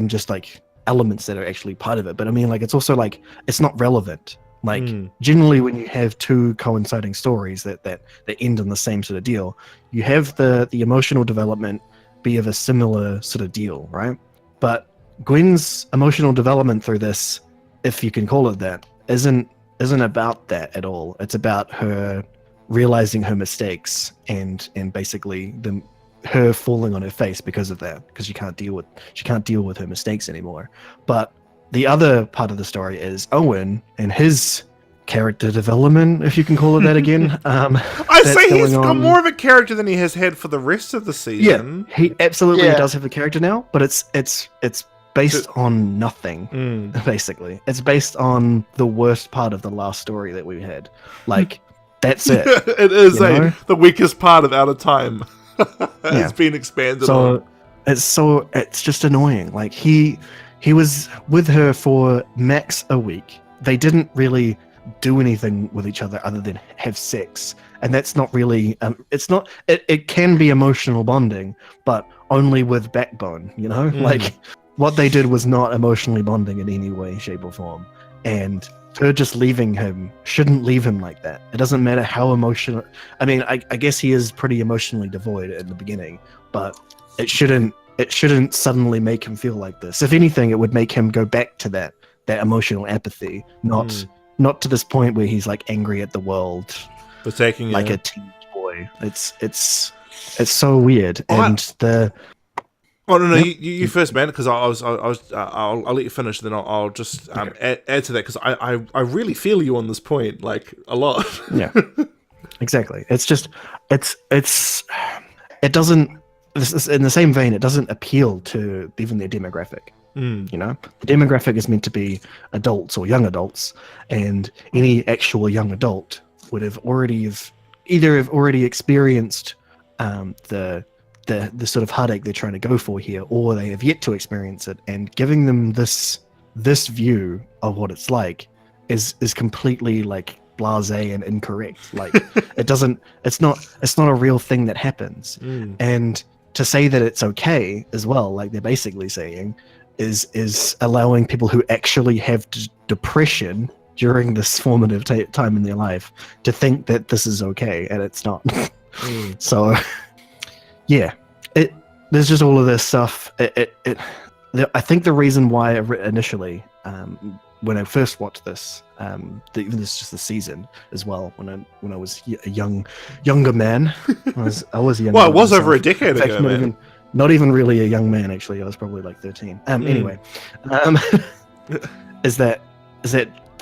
just like elements that are actually part of it. But I mean, like, it's also like, it's not relevant. Like, generally when you have two coinciding stories that end on the same sort of deal, you have the emotional development be of a similar sort of deal, right? But Gwen's emotional development through this, if you can call it that, isn't about that at all. It's about her realizing her mistakes and basically her falling on her face because of that, because she can't deal with her mistakes anymore. But the other part of the story is Owen and his character development, if you can call it that again. I say he's got more of a character than he has had for the rest of the season. Yeah, he absolutely does have a character now, but it's based on nothing. Basically, it's based on the worst part of the last story that we had. Like, that's it. It is the weakest part of Out of Time. It's been expanded on. It's just annoying. Like, he was with her for max a week. They didn't really do anything with each other other than have sex, and that's not really it can be emotional bonding, but only with backbone, you know. Like, what they did was not emotionally bonding in any way, shape, or form. And her just leaving him shouldn't leave him like that. It doesn't matter how emotional. I mean, I guess he is pretty emotionally devoid in the beginning, but it shouldn't suddenly make him feel like this. If anything, it would make him go back to that emotional apathy, not to this point where he's like angry at the world for taking like a teenage boy. It's so weird. Oh no! You first, man. Because I'll let you finish. Then I'll just add to that, because I really feel you on this point, like, a lot. Yeah, exactly. It's just it doesn't. In the same vein, it doesn't appeal to even their demographic. You know, the demographic is meant to be adults or young adults, and any actual young adult would have already experienced the sort of heartache they're trying to go for here, or they have yet to experience it. And giving them this view of what it's like is completely like blasé and incorrect. Like, it's not a real thing that happens. And to say that it's okay as well, like they're basically saying, is allowing people who actually have depression during this formative time in their life to think that this is okay, and it's not. So, yeah, there's just all of this stuff. I think the reason why initially when I first watched this, even this is just the season as well. When I was a younger man, I was younger. Well, it was myself. over a decade In fact, ago, man. Not even really a young man, actually. I was probably like 13. Anyway, is that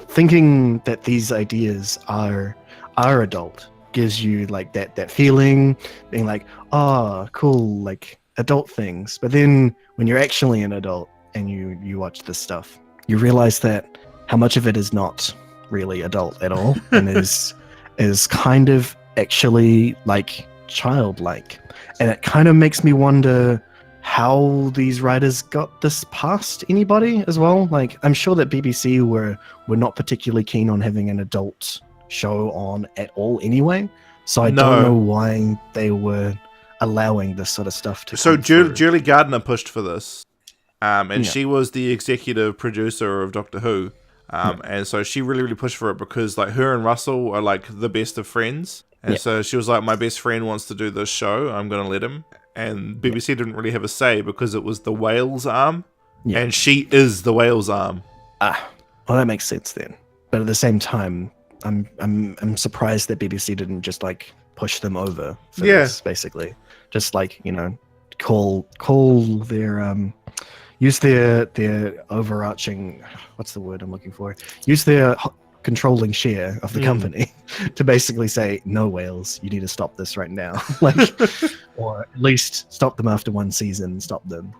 thinking that these ideas are adult gives you like that feeling, being like, oh, cool, like adult things. But then when you're actually an adult and you watch this stuff, you realize that how much of it is not really adult at all, and is kind of actually like childlike. And it kind of makes me wonder how these writers got this past anybody as well. Like, I'm sure that BBC were not particularly keen on having an adult show on at all anyway. So I don't know why they were allowing this sort of stuff to So come through. Julie Gardner pushed for this. And she was the executive producer of Doctor Who. And so she really, really pushed for it because like her and Russell are like the best of friends. And so she was like, my best friend wants to do this show. I'm going to let him. And BBC didn't really have a say because it was the Wales arm. Yeah. And she is the Wales arm. Well, that makes sense then. But at the same time, I'm surprised that BBC didn't just like push them over for this, basically. Just like, you know, call their use their overarching, what's the word I'm looking for? Use their controlling share of the company to basically say, no, Wales, you need to stop this right now. Like, or at least stop them after one season, stop them.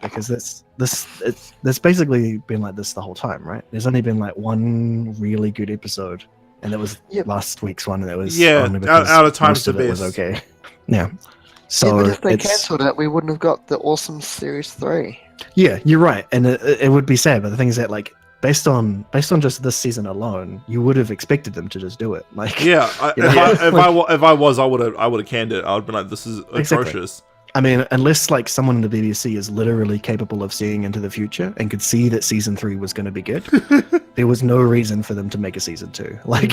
Because that's basically been like this the whole time, right? There's only been like one really good episode, and that was last week's one, and it was only because out of time's most of the it was best. Okay. Yeah. So but if they cancelled it, we wouldn't have got the awesome Series 3. Yeah, you're right, and it would be sad. But the thing is that, like, based on just this season alone, you would have expected them to just do it. Like, if I was, I would have canned it. I would have been like, this is atrocious. I mean, unless like someone in the BBC is literally capable of seeing into the future and could see that season 3 was going to be good, there was no reason for them to make a season 2. Like,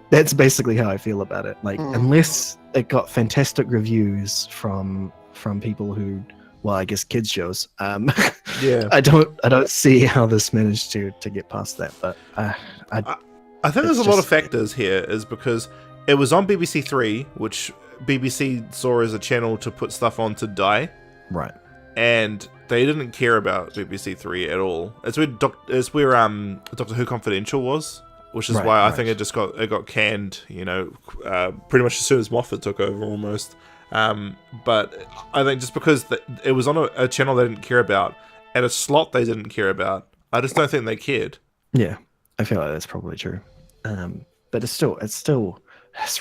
that's basically how I feel about it. Like, unless it got fantastic reviews from people who, well, I guess kids shows. I don't see how this managed to get past that. But I think there's a lot of factors here, is because it was on BBC 3, which BBC saw as a channel to put stuff on to die. Right. And they didn't care about BBC 3 at all. It's where Doctor Who Confidential was, which is why I think it got canned, you know, pretty much as soon as Moffat took over almost. But I think just because it was on a channel they didn't care about, at a slot they didn't care about, I just don't think they cared. Yeah, I feel like that's probably true. But it's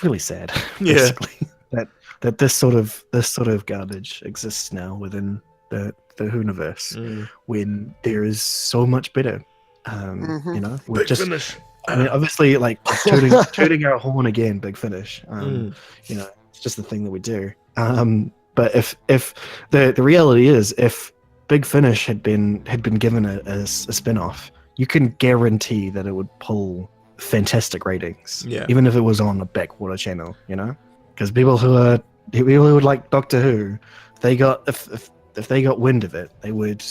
really sad. Basically, that this sort of garbage exists now within the Whoniverse, when there is so much better. You know, we're Big just. Finish. I mean, obviously, like tooting our horn again, Big Finish. You know, it's just the thing that we do. But if the reality is, if Big Finish had been given a spin-off, you can guarantee that it would pull fantastic ratings. Yeah. Even if it was on a backwater channel, you know, because people who would like Doctor Who, if they got wind of it, they would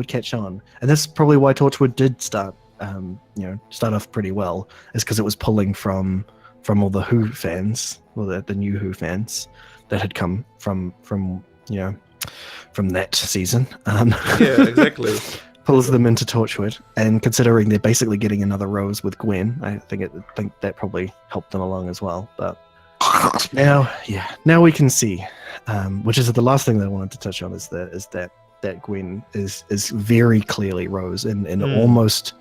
catch on. And that's probably why Torchwood did start off pretty well, is because it was pulling from all the Who fans, or the new Who fans that had come from that season. Yeah, exactly. Pulls them into Torchwood, and considering they're basically getting another Rose with Gwen, I think that probably helped them along as well. But now we can see, which is the last thing that I wanted to touch on, is that Gwen is very clearly Rose in almost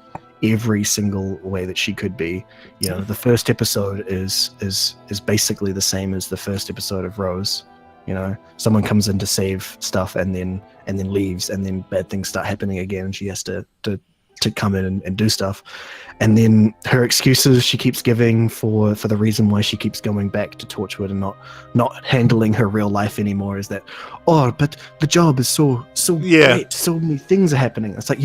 every single way that she could be. You know, the first episode is basically the same as the first episode of Rose. You know, someone comes in to save stuff and then leaves, and then bad things start happening again, and she has to come in and do stuff. And then her excuses she keeps giving for the reason why she keeps going back to Torchwood and not handling her real life anymore is that, but the job is so great, so many things are happening. It's like,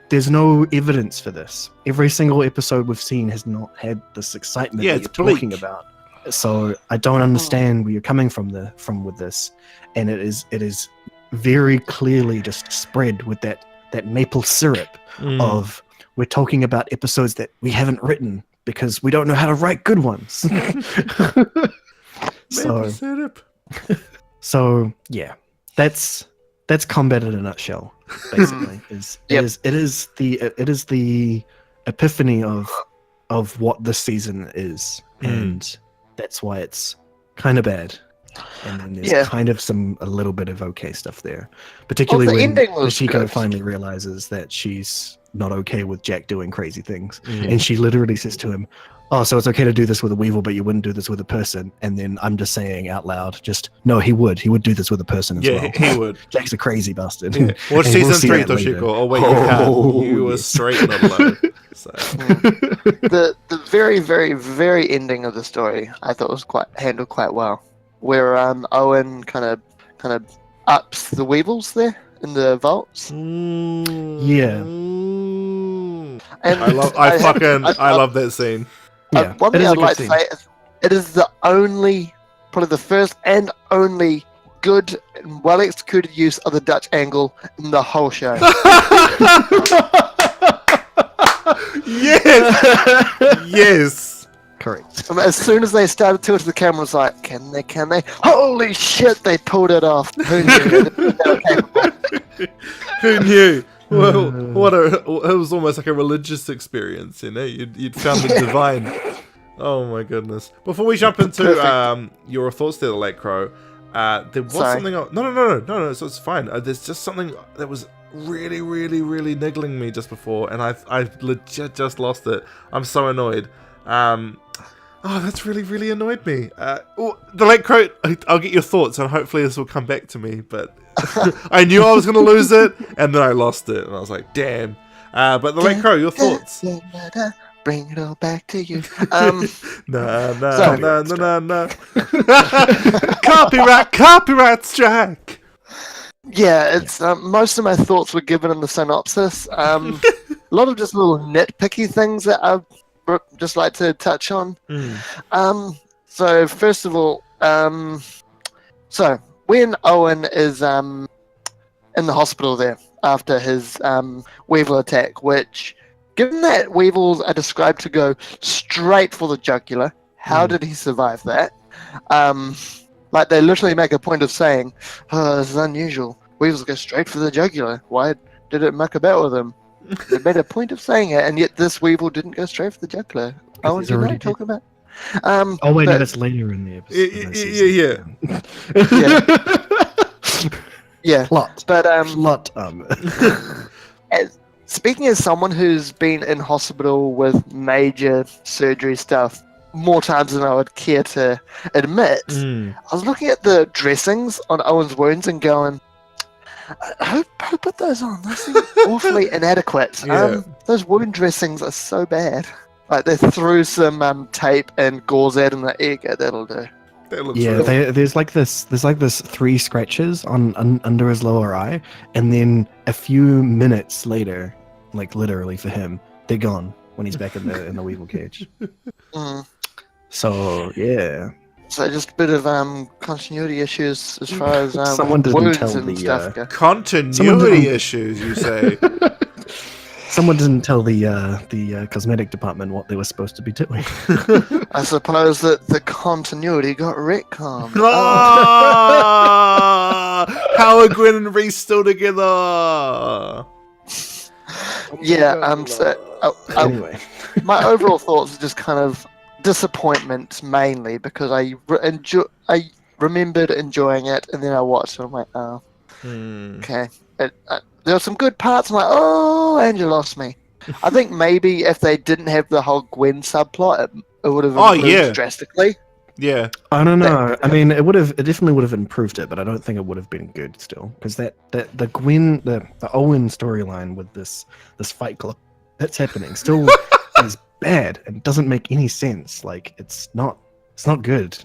there's no evidence for this. Every single episode we've seen has not had this excitement that you're talking about. So I don't understand where you're coming from with this, and it is very clearly just spread with that that maple syrup of we're talking about episodes that we haven't written because we don't know how to write good ones. Maple syrup. So yeah, that's combat in a nutshell. Basically, it is the epiphany of what this season is, and that's why it's kind of bad. And then there's kind of a little bit of okay stuff there, particularly when Michiko finally realizes that she's not okay with Jack doing crazy things, and she literally says to him, "Oh, so it's okay to do this with a weevil, but you wouldn't do this with a person." And then I'm just saying out loud, no, he would do this with a person as well. Yeah, he would. Jack's a crazy bastard. Yeah. Watch season 3, Toshiko. Oh wait, you can't. You were straight, not alone. So. The very, very, very ending of the story, I thought was handled quite well. Where Owen kind of ups the weevils there in the vaults. Yeah. And I love that scene. Yeah, one thing I'd like to say is it is probably the first and only good and well executed use of the Dutch angle in the whole show. Yes. Correct. As soon as they started tilting the camera, I was like, can they? Holy shit, they pulled it off. Who knew? Who knew? Well, it was almost like a religious experience, you know? You'd found the divine. Oh my goodness. Before we jump into your thoughts there, Late Crow, there was something else. No, so it's fine. There's just something that was really, really, really niggling me just before, and I legit just lost it. I'm so annoyed. That's really, really annoyed me. The Late Crow, I'll get your thoughts, and hopefully this will come back to me, but I knew I was going to lose it, and then I lost it, and I was like, damn. But the Late Crow, your thoughts? Bring it all back to you. No. Copyright strike. Yeah, it's most of my thoughts were given in the synopsis. A lot of just little nitpicky things that I just like to touch on. So first of all, so when Owen is in the hospital there after his weevil attack, which, given that weevils are described to go straight for the jugular, how did he survive that? Like, they literally make a point of saying, "Oh, this is unusual. Weevils go straight for the jugular. Why did it muck about with him?" They made a point of saying it, and yet this weevil didn't go straight for the jugular. Oh, what are you talking about? No, that's later in the episode. Yeah. Plot. But Plot. speaking as someone who's been in hospital with major surgery stuff more times than I would care to admit, I was looking at the dressings on Owen's wounds and going, who put those on? Those seem awfully inadequate. Yeah. Those wound dressings are so bad. Like, they threw some tape and gauze out in the egg. That'll do. There's like this 3 scratches on under his lower eye, and then a few minutes later, like literally for him, they're gone when he's back in the weevil cage. So yeah. So just a bit of continuity issues as far as someone didn't wounds tell and the stuff go. Continuity issues, you say? Someone didn't tell the cosmetic department what they were supposed to be doing. I suppose that the continuity got retconned. How are Gwen and Reese still together? Yeah. Anyway, my overall thoughts are just kind of disappointment mainly because I remembered enjoying it, and then I watched it. I'm like, oh, okay. There were some good parts. I'm like, oh, and you lost me. I think maybe if they didn't have the whole Gwen subplot, it would have improved drastically. Yeah. I don't know. I mean, it definitely would have improved it, but I don't think it would have been good still, because the Gwen, the Owen storyline with this Fight Club that's happening still is bad and doesn't make any sense. Like, it's not good.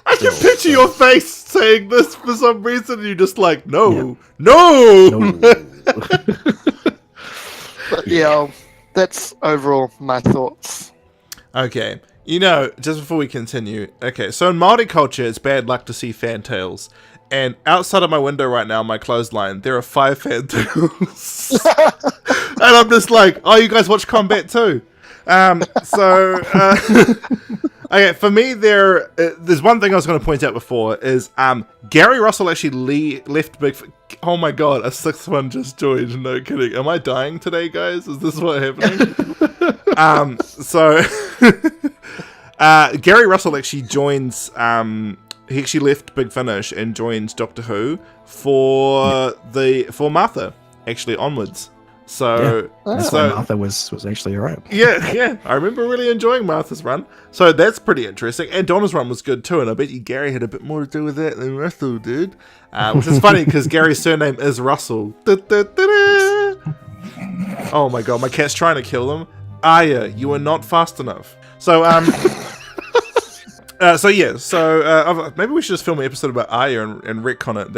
I can picture your face saying this for some reason, and you're just like, no. But yeah, that's overall my thoughts. Okay, just before we continue, so in Māori culture, it's bad luck to see fantails. And outside of my window right now, my clothesline, there are 5 fantails. And I'm just like, oh, you guys watch Combat too? Okay, for me, there's one thing I was going to point out before is Gary Russell actually left Big. Oh my god, a 6th one just joined. No kidding. Am I dying today, guys? Is this what happening? Gary Russell actually joins. He actually left Big Finish and joined Doctor Who for Martha. Actually, onwards. So Martha was actually alright. Yeah, I remember really enjoying Martha's run. So that's pretty interesting. And Donna's run was good too, and I bet you Gary had a bit more to do with that than Russell did. Which is funny because Gary's surname is Russell. Oh my god, my cat's trying to kill him. Aya, you are not fast enough. So maybe we should just film an episode about Aya and retcon it.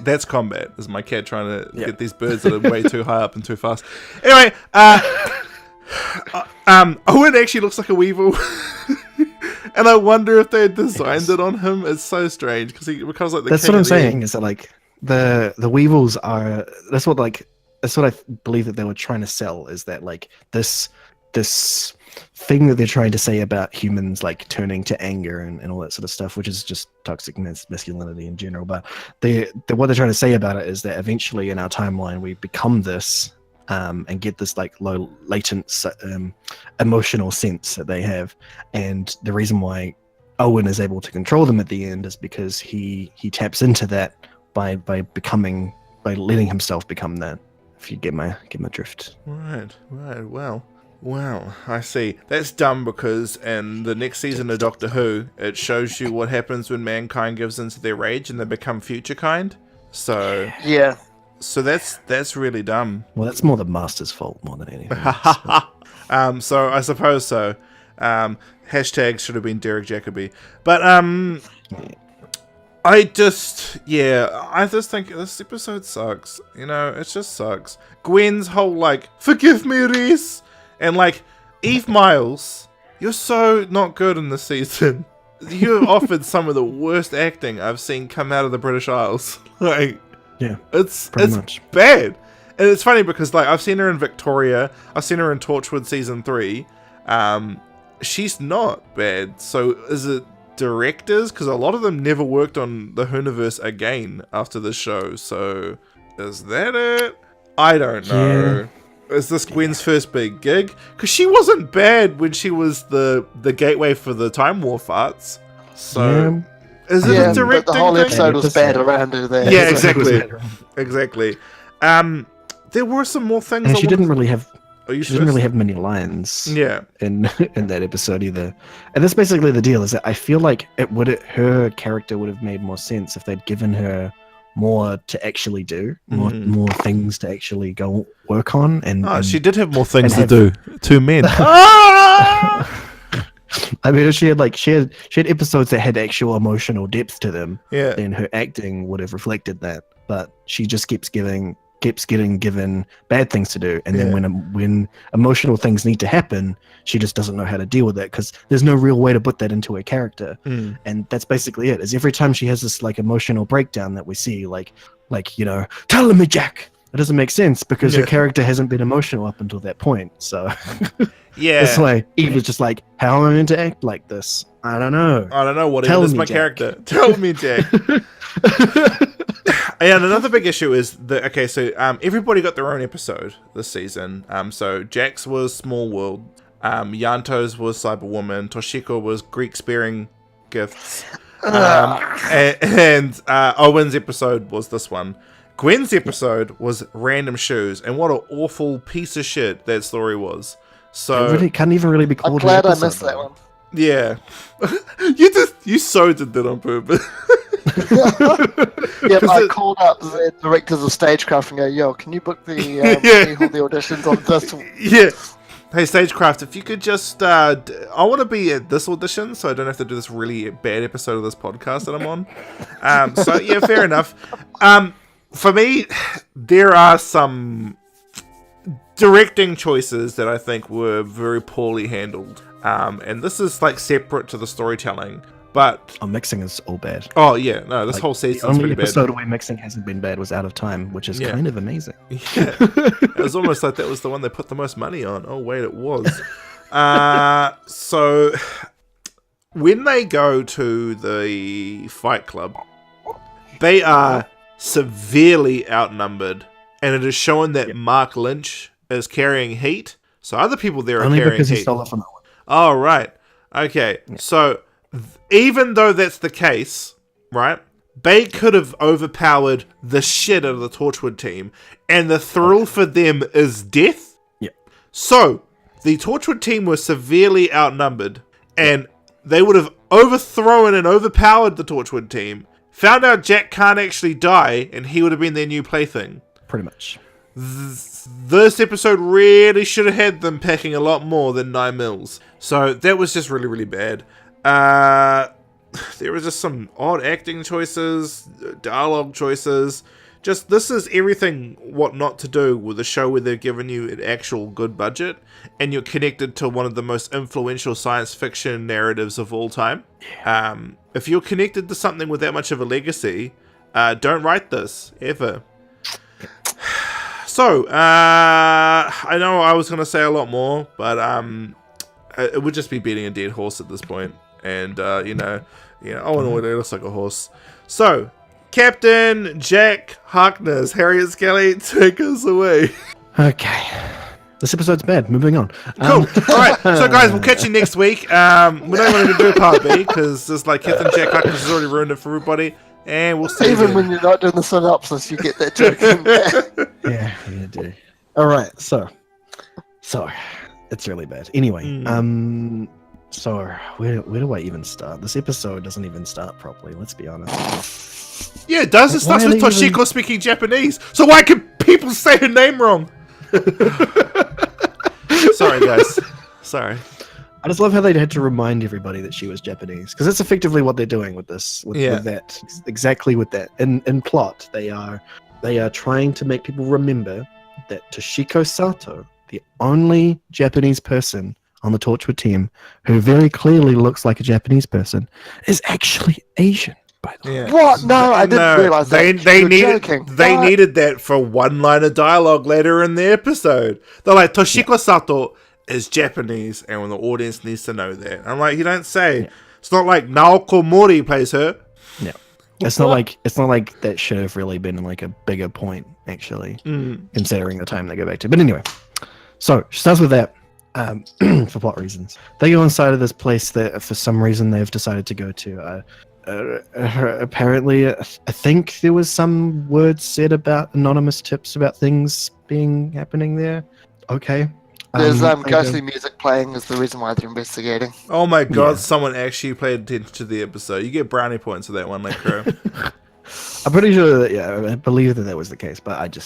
That's combat. Is my cat trying to get these birds that are way too high up and too fast. Anyway, Owen actually looks like a weevil, and I wonder if they had designed it on him. It's so strange because he becomes like the. That's what I'm saying. Is that like the weevils are? That's what I believe that they were trying to sell. Is that like this thing that they're trying to say about humans like turning to anger and all that sort of stuff, which is just toxic masculinity in general. But what they're trying to say about it is that eventually in our timeline we become this and get this like low latent emotional sense that they have. And the reason why Owen is able to control them at the end is because he taps into that by letting himself become that. If you get my drift. Right. Well, I see. That's dumb because in the next season of Doctor Who, it shows you what happens when mankind gives into their rage and they become future kind. So yeah. So that's really dumb. Well, that's more the Master's fault more than anything. So I suppose so. Hashtag should have been Derek Jacobi. But I just think this episode sucks. You know, it just sucks. Gwen's whole like, forgive me, Reese. And like, Eve Miles, you're so not good in this season. You have offered some of the worst acting I've seen come out of the British Isles. Like, yeah, it's much bad. And it's funny because like I've seen her in Victoria, I've seen her in Torchwood season 3. She's not bad. So is it directors? Because a lot of them never worked on the Whoniverse again after the show. So is that it? I don't know. Yeah. Is this Gwen's first big gig? Because she wasn't bad when she was the gateway for the Time War farts. So, is it a directing but the whole thing? episode was bad around her there. Yeah, exactly. There were some more things. And she didn't really have many lines. Yeah. In that episode either. And that's basically the deal. Is that I feel like her character would have made more sense if they'd given her more to actually do, more things to actually go work on, and she did have more things to do. 2 men. I mean, she had episodes that had actual emotional depth to them. Yeah. Then her acting would have reflected that, but she just keeps getting given bad things to do, and then when emotional things need to happen, she just doesn't know how to deal with that because there's no real way to put that into her character. And that's basically it. Is every time she has this like emotional breakdown that we see, like you know, tell me, Jack. It doesn't make sense because her character hasn't been emotional up until that point. So that's why Eve was just like, how am I meant to act like this? I don't know. What even is my character? Tell me, Jack. And another big issue is everybody got their own episode this season. So Jack's was Small World, Yanto's was Cyberwoman, Toshiko was Greek Spearing Gifts, and Owen's episode was this one. Gwen's episode was Random Shoes, and what an awful piece of shit that story was. So it really can't even really be called. I'm glad I missed that one. Yeah, you so did that on purpose. I called up the directors of Stagecraft and go, "Yo, can you book the can you hold the auditions on this?" Yeah. Hey, Stagecraft, if you could just, I want to be at this audition, so I don't have to do this really bad episode of this podcast that I'm on. So yeah, fair enough. For me, there are some directing choices that I think were very poorly handled. And this is like separate to the storytelling. But mixing is all bad. oh yeah, no, this whole The season's only pretty bad. episode where mixing hasn't been bad was Out of Time, which is kind of amazing. Yeah, it was almost like that was the one they put the most money on. Oh wait, it was. So when they go to the Fight Club, they are severely outnumbered, and it is shown that Mark Lynch is carrying heat. So other people there are Only carrying because heat. he stole it from Owen. Oh right, okay. Yeah. So even though that's the case, right? They could have overpowered the shit out of the Torchwood team, and the thrill for them is death. Yeah. So the Torchwood team were severely outnumbered, and they would have overthrown and overpowered the Torchwood team. Found out Jack can't actually die, and he would have been their new plaything. Pretty much. This episode really should have had them packing a lot more than 9 mils. So that was just really, really bad. There was just some odd acting choices, dialogue choices. Just, this is everything what not to do with a show where they've given you an actual good budget and you're connected to one of the most influential science fiction narratives of all time. If you're connected to something with that much of a legacy, don't write this, ever. So, I know I was going to say a lot more, but it would just be beating a dead horse at this point. And, Owen Wiley looks like a horse. So, Captain Jack Harkness, Harriet Skelly, take us away. Okay. This episode's bad. Moving on. Cool. Alright, so guys, we'll catch you next week. We don't want to do part B, because it's like Captain Jack Harkness has already ruined it for everybody. And we'll see. Even when you're not doing the synopsis, you get that joke in there. Yeah, you do. Alright, so it's really bad. Anyway, so where do I even start? This episode doesn't even start properly, let's be honest. Yeah, it does. It starts with Toshiko speaking Japanese. So why can people say her name wrong? Sorry, guys. Sorry. I just love how they had to remind everybody that she was Japanese, because that's effectively what they're doing with this, with that, exactly with that. In plot, they are trying to make people remember that Toshiko Sato, the only Japanese person on the Torchwood team who very clearly looks like a Japanese person, is actually Asian. By the way. Yeah. What? No, I didn't realize that. They needed that for one line of dialogue later in the episode. They're like, Toshiko Sato is Japanese, and when the audience needs to know that. I'm like, you don't say. Yeah. It's not like Naoko Mori plays her. No. It's not like that should have really been like a bigger point, actually, considering the time they go back to. But anyway, so she starts with that. For plot reasons, they go inside of this place that for some reason they've decided to go to. Apparently, I think there was some words said about anonymous tips about things happening there. Okay. There's ghostly music playing is the reason why they're investigating. Oh my god, someone actually paid attention to the episode. You get brownie points for that one, like Crow. I'm pretty sure that, I believe that was the case, but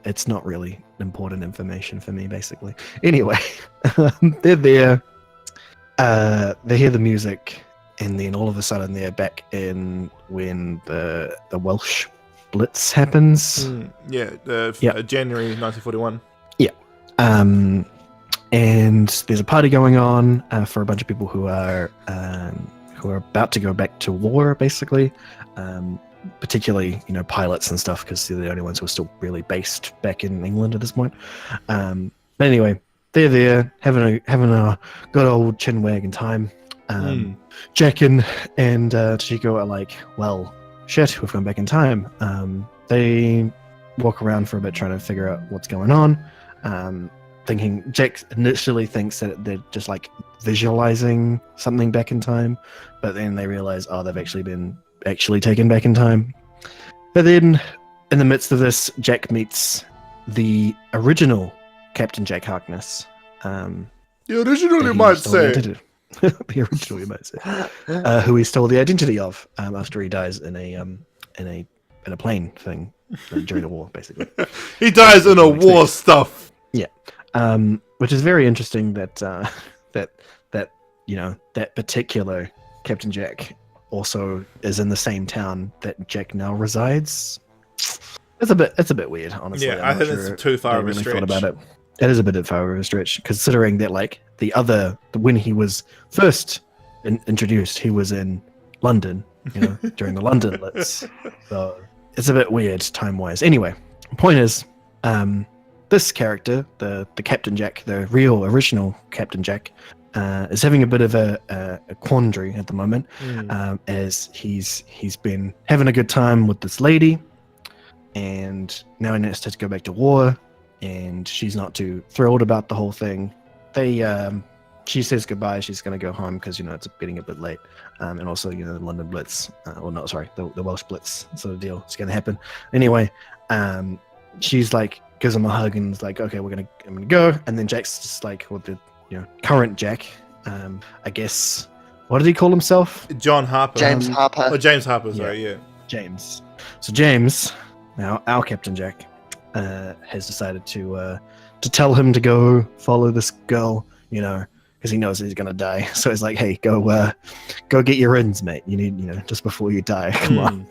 it's not really important information for me, basically. Anyway, they're there, they hear the music, and then all of a sudden they're back in when the Welsh Blitz happens. January 1941. Yeah. And there's a party going on for a bunch of people who are about to go back to war, basically. Particularly, pilots and stuff, because they're the only ones who are still really based back in England at this point. But anyway, they're there having a good old chin wagging time. Jack and Toshiko are like, well, shit, we've gone back in time. They walk around for a bit trying to figure out what's going on. Thinking Jack initially thinks that they're just like visualizing something back in time, but then they realize, they've actually been taken back in time. But then, in the midst of this, Jack meets the original Captain Jack Harkness. The original, you might say. The original, you might say. Who he stole the identity of after he dies in a plane thing during the war, basically. He dies in a war stuff. Yeah, which is very interesting that that particular Captain Jack also is in the same town that Jack now resides. It's a bit weird, honestly. Yeah, I think it's too far of a stretch. About it. It is a bit far of a stretch, considering that when he was first introduced, he was in London, during the London Blitz. So it's a bit weird time-wise. Anyway, point is, this character, the Captain Jack, the real original Captain Jack, is having a bit of a quandary at the moment, as he's been having a good time with this lady, and now he has to go back to war, and she's not too thrilled about the whole thing. She says goodbye. She's going to go home because it's getting a bit late, and also the London Blitz, the Welsh Blitz sort of deal is going to happen anyway. She's like, gives him a hug and is like, okay, I'm gonna go, and then Jack's just like, with the current Jack, I guess, what did he call himself? John Harper. James Harper. Oh, James Harper. Sorry, yeah. James. So James, now our Captain Jack, has decided to tell him to go follow this girl, because he knows he's gonna die. So he's like, hey, go get your ends, mate. You need, just before you die. Come on.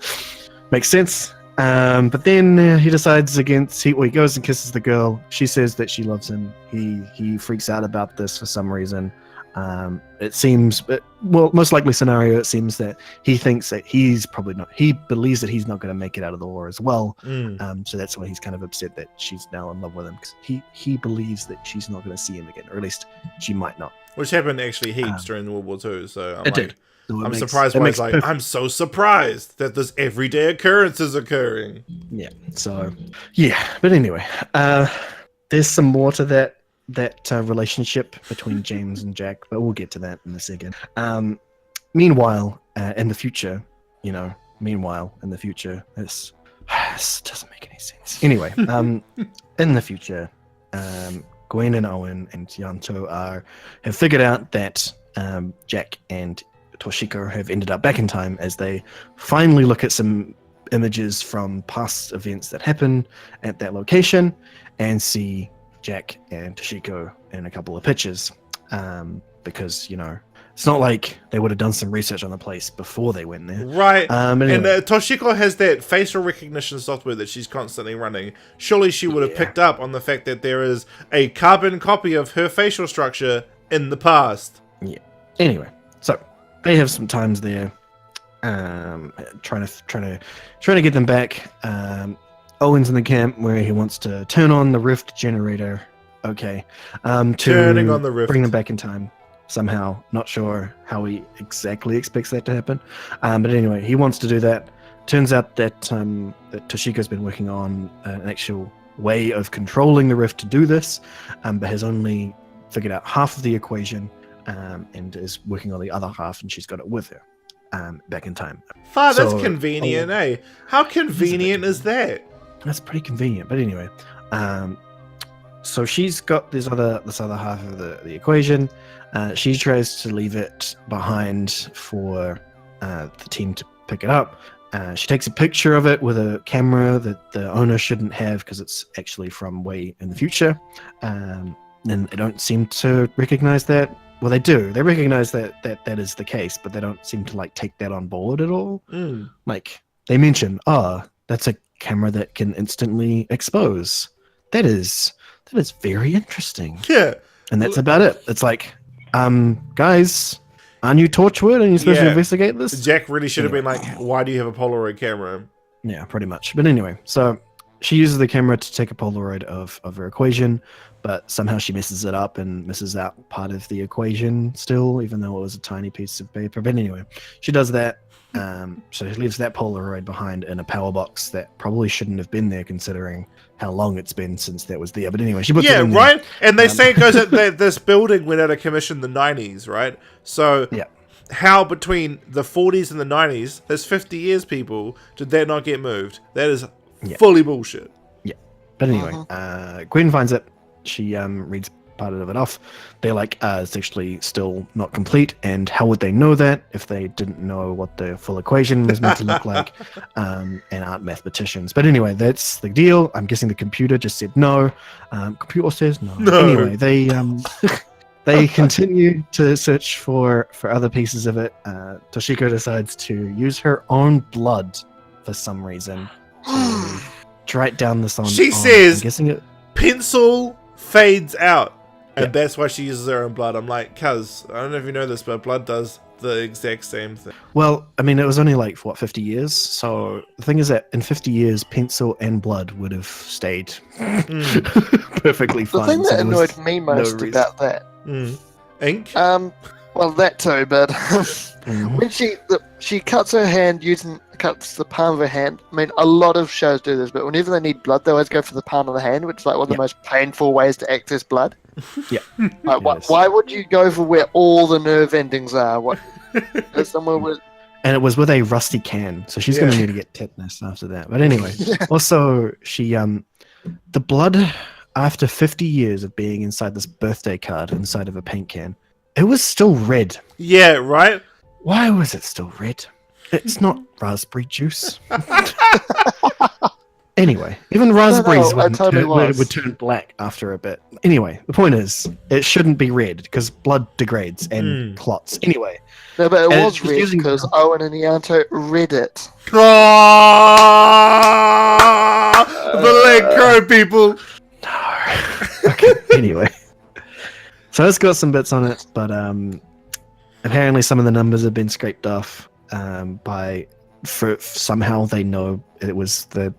Makes sense. But then he decides against. He goes and kisses the girl. She says that she loves him. He freaks out about this for some reason. It seems, most likely scenario, it seems that he thinks that he's probably not. He believes that he's not going to make it out of the war as well. So that's why he's kind of upset that she's now in love with him, because he believes that she's not going to see him again, or at least she might not. Which happened actually heaps during World War II. So it did. So I'm surprised why he's like, I'm so surprised that this everyday occurrence is occurring. Yeah. So, yeah. But anyway, there's some more to that relationship between James and Jack, but we'll get to that in a second. Meanwhile, in the future, this doesn't make any sense. Anyway, in the future, Gwen and Owen and Yanto have figured out that Jack and Toshiko have ended up back in time, as they finally look at some images from past events that happened at that location and see Jack and Toshiko in a couple of pictures, because it's not like they would have done some research on the place before they went there, right? Anyway. And Toshiko has that facial recognition software that she's constantly running. Surely she would have picked up on the fact that there is a carbon copy of her facial structure in the past. Yeah. Anyway, so they have some times there, trying to get them back. Owen's in the camp where he wants to turn on the rift generator. Okay, Turning on the rift, bring them back in time somehow. Not sure how he exactly expects that to happen, but anyway, he wants to do that. Turns out that that Toshiko's been working on an actual way of controlling the rift to do this, but has only figured out half of the equation, and is working on the other half, and she's got it with her back in time. That's convenient, eh? How convenient is that? That's pretty convenient. But anyway, so she's got this other half of the equation. She tries to leave it behind for the team to pick it up. She takes a picture of it with a camera that the owner shouldn't have, because it's actually from way in the future. And they don't seem to recognize that. Well, they do. They recognize that is the case, but they don't seem to take that on board at all. Like, they mention, that's a camera that can instantly expose. That is very interesting. Yeah. And that's about it. It's like, guys, aren't you Torchwood and you're supposed to investigate this? Jack really should have been like, why do you have a Polaroid camera? Yeah, pretty much. But anyway, so she uses the camera to take a Polaroid of her equation, but somehow she messes it up and misses out part of the equation still, even though it was a tiny piece of paper. But anyway, she does that. So she leaves that Polaroid behind in a power box that probably shouldn't have been there, considering how long it's been since that was there. But anyway, she puts it in there. Right. And they say it goes at this building went out of commission in the 90s, right? So how between the 40s and the 90s, that's 50 years, people, did that not get moved? That is fully bullshit. Yeah. But anyway, Gwen finds it. She reads part of it off. They're like, it's actually still not complete, and how would they know that if they didn't know what the full equation was meant to look like, and aren't mathematicians. But anyway, that's the deal. I'm guessing the computer just said no. Computer says no. Anyway, they continue to search for other pieces of it. Toshiko decides to use her own blood for some reason to write down this on. She says, I'm guessing it, pencil fades out. And that's why she uses her own blood. I'm like, cuz, I don't know if you know this, but blood does the exact same thing. Well, I mean, it was only like, what, 50 years? So the thing is that in 50 years, pencil and blood would have stayed perfectly The fine. thing so that there was annoyed me most reason. about that, Ink? well, that too, but Mhm. when she cuts her hand cuts the palm of her hand. I mean, a lot of shows do this, but whenever they need blood, they always go for the palm of the hand, which is like one of the most painful ways to access blood. Yeah. Like, Yes. why would you go for where all the nerve endings are? What? There's somewhere where. And it was with a rusty can, so she's going to need to get tetanus after that. But anyway, also she the blood after 50 years of being inside this birthday card inside of a paint can, it was still red. Yeah, right? Why was it still red? It's not raspberry juice. Anyway, even raspberries would turn black after a bit. Anyway, the point is, it shouldn't be red because blood degrades and clots. Anyway. No, but it And was red because Owen and Ianto read it. The leg crow people. No. Okay. Anyway, so it's got some bits on it, but apparently some of the numbers have been scraped off somehow they know it was the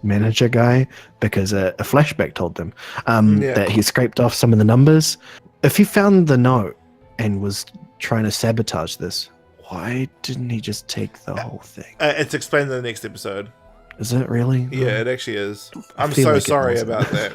manager guy because a flashback told them that he scraped off some of the numbers. If he found the note and was trying to sabotage this, why didn't he just take the whole thing? It's explained in the next episode. Is it really? Yeah, it actually is. I'm so like sorry about that.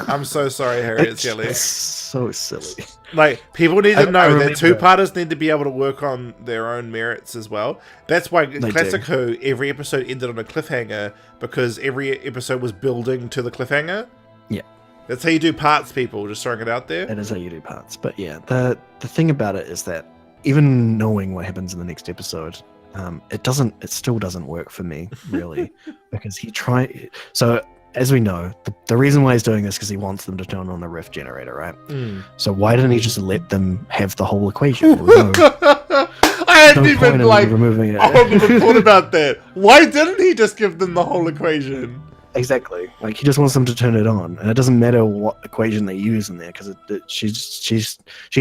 I'm so sorry, Harriet Shelley. It's so silly. Like, people need to know that two-parters need to be able to work on their own merits as well. That's why Classic Who, every episode ended on a cliffhanger, because every episode was building to the cliffhanger. Yeah. That's how you do parts, people. Just throwing it out there. That is how you do parts. But yeah, the thing about it is that even knowing what happens in the next episode, it still doesn't work for me, really, because so as we know, the reason why he's doing this is because he wants them to turn on the rift generator, right? So why didn't he just let them have the whole equation? I hadn't even removing it. I hadn't even thought about that. Why didn't he just give them the whole equation? Exactly. Like, he just wants them to turn it on, and it doesn't matter what equation they use in there, because she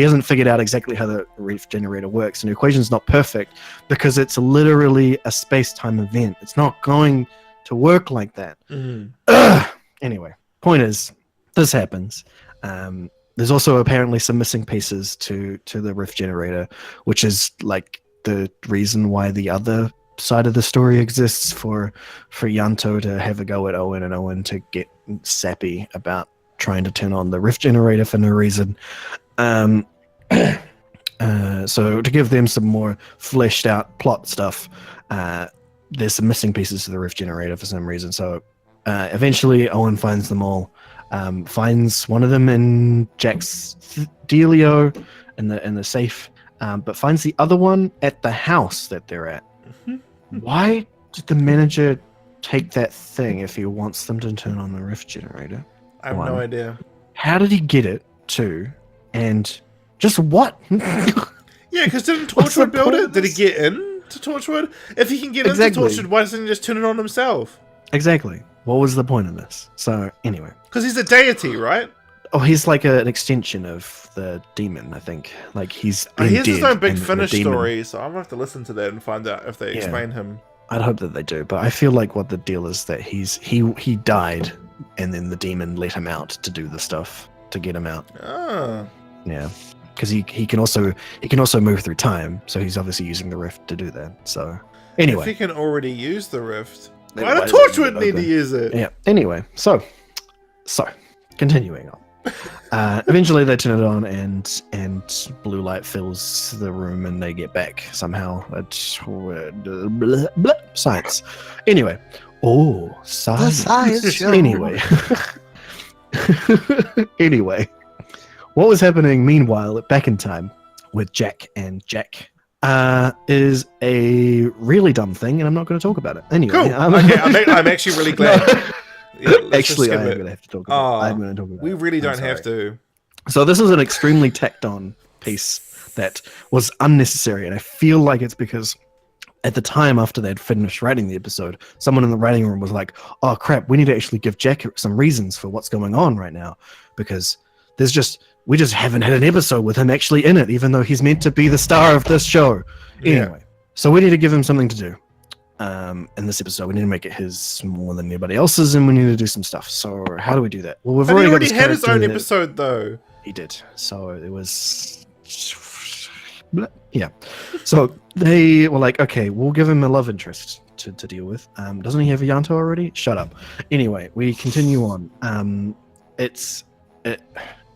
hasn't figured out exactly how the rift generator works, and the equation's not perfect because it's literally a space-time event. It's not going to work like that. Anyway, point is, this happens. There's also apparently some missing pieces to the rift generator, which is like the reason why the other side of the story exists for Yanto to have a go at Owen and Owen to get sappy about trying to turn on the rift generator for no reason. So to give them some more fleshed out plot stuff, there's some missing pieces to the rift generator for some reason. So eventually Owen finds them all, finds one of them in Jack's Delio in the safe, but finds the other one at the house that they're at. Why did the manager take that thing if he wants them to turn on the rift generator? I have no idea. How did he get it to? And just what? Yeah, because didn't Torchwood build it? Did he get in to Torchwood? If he can get into Torchwood, why doesn't he just turn it on himself? Exactly. What was the point of this? So, anyway. Because he's a deity, right? Oh, he's like an extension of the demon, I think. Like, he's he has his own Big Finish story, so I'm going to have to listen to that and find out if they explain him. I'd hope that they do, but I feel like what the deal is that he died, and then the demon let him out to do the stuff to get him out. Oh. Yeah. Because he can also move through time, so he's obviously using the rift to do that. So, anyway. If he can already use the rift, why do Torchwood need to use it? Yeah. Anyway, so continuing on. Eventually they turn it on and blue light fills the room and they get back somehow. Science. Anyway. Oh, science. Anyway. Anyway. What was happening meanwhile back in time with Jack and Jack is a really dumb thing, and I'm not going to talk about it. Anyway. Cool. Okay, I'm actually really glad. Yeah, actually, I'm going to have to talk about it. I'm going to talk about it. We really don't have to. So this is an extremely tacked on piece that was unnecessary, and I feel like it's because at the time after they'd finished writing the episode, someone in the writing room was like, oh crap, we need to actually give Jack some reasons for what's going on right now, because there's just we just haven't had an episode with him actually in it, even though he's meant to be the star of this show. Anyway, so we need to give him something to do. In this episode, we need to make it his more than anybody else's, and we need to do some stuff. So how do we do that? Well, we've already had his own episode, though. He did. So it was... Yeah. So they were like, okay, we'll give him a love interest to deal with. Doesn't he have a Yanto already? Shut up. Anyway, we continue on.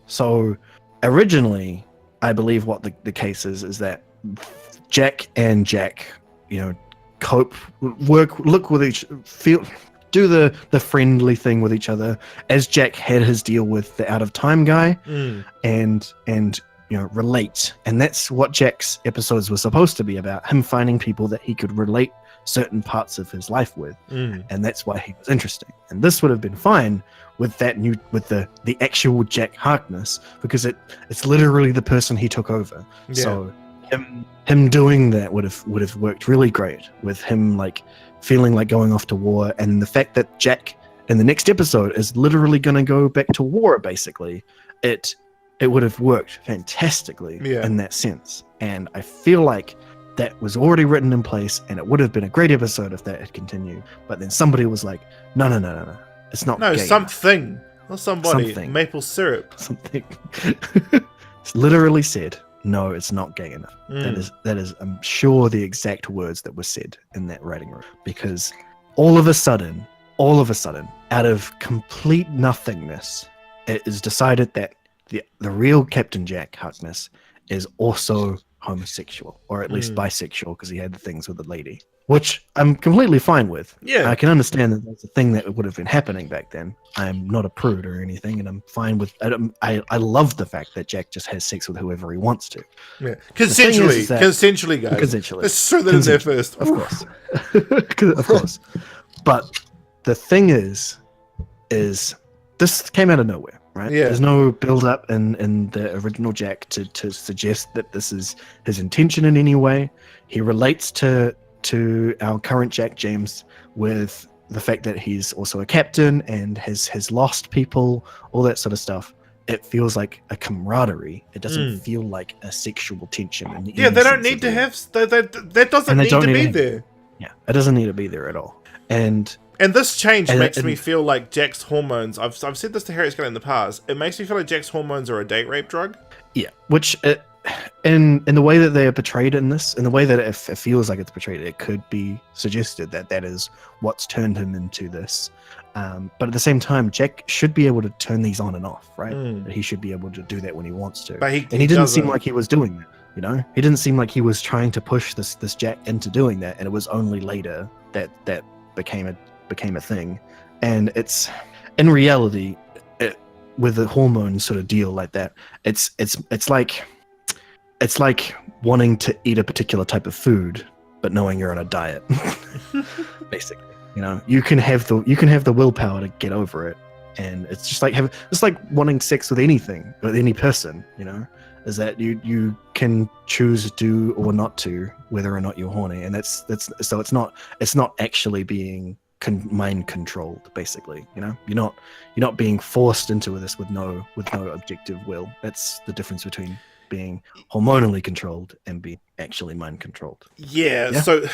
So originally, I believe what the case is that Jack and Jack, cope, look with do the friendly thing with each other, as Jack had his deal with the out of time guy, and relate. And that's what Jack's episodes were supposed to be about, him finding people that he could relate certain parts of his life with, and that's why he was interesting. And this would have been fine with the actual Jack Harkness, because it's literally the person he took over. So him doing that would have worked really great, with him like feeling like going off to war, and the fact that Jack in the next episode is literally going to go back to war, basically, it would have worked fantastically in that sense. And I feel like that was already written in place, and it would have been a great episode if that had continued. But then somebody was like, no, it's not gay something or somebody, maple syrup, something. It's literally said, no, it's not gay enough. That is, I'm sure, the exact words that were said in that writing room. Because all of a sudden, out of complete nothingness, it is decided that the real Captain Jack Harkness is also homosexual, or at least bisexual, because he had the things with the lady, which I'm completely fine with. I can understand that that's a thing that would have been happening back then. I'm not a prude or anything, and I'm fine with I love the fact that Jack just has sex with whoever he wants to. Consensually, guys. Consensually. Let's throw that in there first. Of course. Of course. But the thing is this came out of nowhere, right? There's no build-up in the original Jack to suggest that this is his intention in any way. He relates to our current Jack James with the fact that he's also a captain and has lost people, all that sort of stuff. It feels like a camaraderie. It doesn't feel like a sexual tension. They don't need to have... That doesn't need to be there. Yeah, it doesn't need to be there at all. And this change makes me feel like Jack's hormones... I've said this to Harry Scott in the past. It makes me feel like Jack's hormones are a date rape drug. Yeah, which... in the way that they are portrayed in this, in the way that it feels like it's portrayed, it could be suggested that is what's turned him into this. But at the same time, Jack should be able to turn these on and off, right? He should be able to do that when he wants to. But he didn't seem like he was doing that. He didn't seem like he was trying to push this Jack into doing that, and it was only later that became a thing. And it's, in reality, with the hormone sort of deal like that, it's like wanting to eat a particular type of food, but knowing you're on a diet. Basically, you can have the willpower to get over it, and it's just like wanting sex with anything, with any person. Is that you can choose to do or not to, whether or not you're horny, and that's so it's not actually being mind controlled. Basically, you're not being forced into this with no objective will. That's the difference between being hormonally controlled and being actually mind controlled. Yeah, so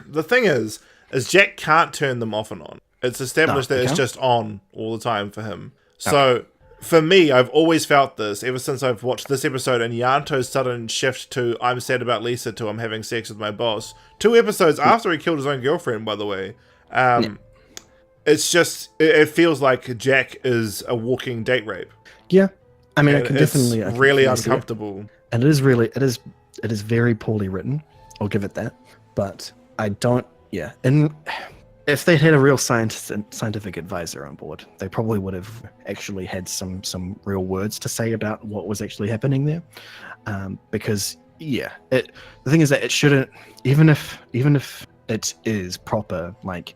the thing is Jack can't turn them off and on. It's established that it's just on all the time for him. So for me, I've always felt this ever since I've watched this episode and Yanto's sudden shift to I'm sad about Lisa to I'm having sex with my boss. 2 episodes after he killed his own girlfriend, by the way. It's just, it feels like Jack is a walking date rape. Yeah. I mean, I can definitely really uncomfortable, and it is very poorly written. I'll give it that, but I don't. Yeah, and if they had a real scientific advisor on board, they probably would have actually had some real words to say about what was actually happening there. Because the thing is that it shouldn't, even if it is proper, like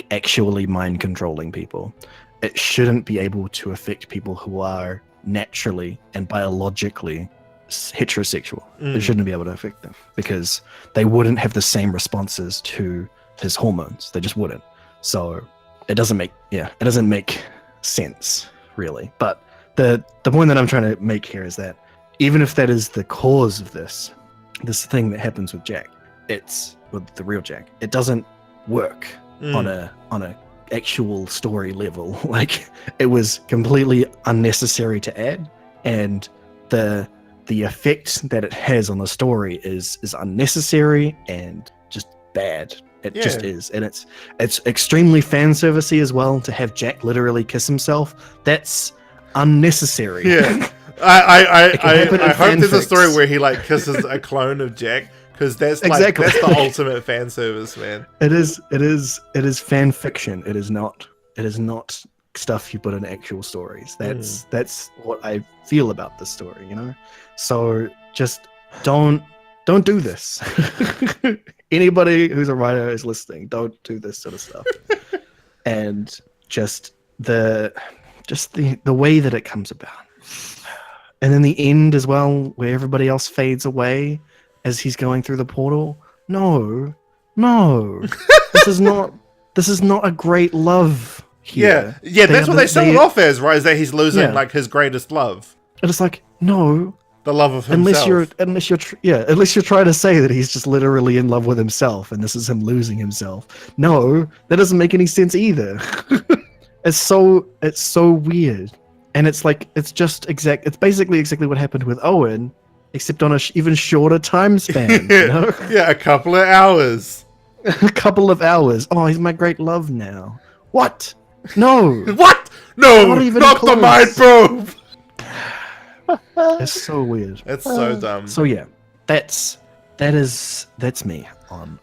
actually mind controlling people, it shouldn't be able to affect people who are naturally and biologically heterosexual. It shouldn't be able to affect them, because they wouldn't have the same responses to his hormones. They just wouldn't. So it doesn't make sense, really. But the point that I'm trying to make here is that even if that is the cause of this thing that happens with Jack, it's with the real Jack, it doesn't work on a actual story level. Like, it was completely unnecessary to add, and the effect that it has on the story is unnecessary and just bad. It just is, and it's extremely fan servicey as well to have Jack literally kiss himself. That's unnecessary. Yeah, I hope there's a story where he like kisses a clone of Jack, because that's like that's the ultimate fan service, man. It is fan fiction. It is not stuff you put in actual stories. That's what I feel about this story, you know. So just don't do this. Anybody who's a writer is listening, don't do this sort of stuff. And just the way that it comes about, and then the end as well, where everybody else fades away as he's going through the portal. No, this is not a great love here. Yeah, that's what they sell it off as, right? Is that he's losing like his greatest love. And it's like, no, the love of himself. Unless you're trying to say that he's just literally in love with himself, and this is him losing himself. No, that doesn't make any sense either. It's so weird, and it's like it's basically exactly what happened with Owen, except on a even shorter time span. You know? Yeah, a couple of hours. A couple of hours. Oh, he's my great love now. What? No. What? No, not the mind probe. It's so weird. It's so dumb. So yeah, that's me on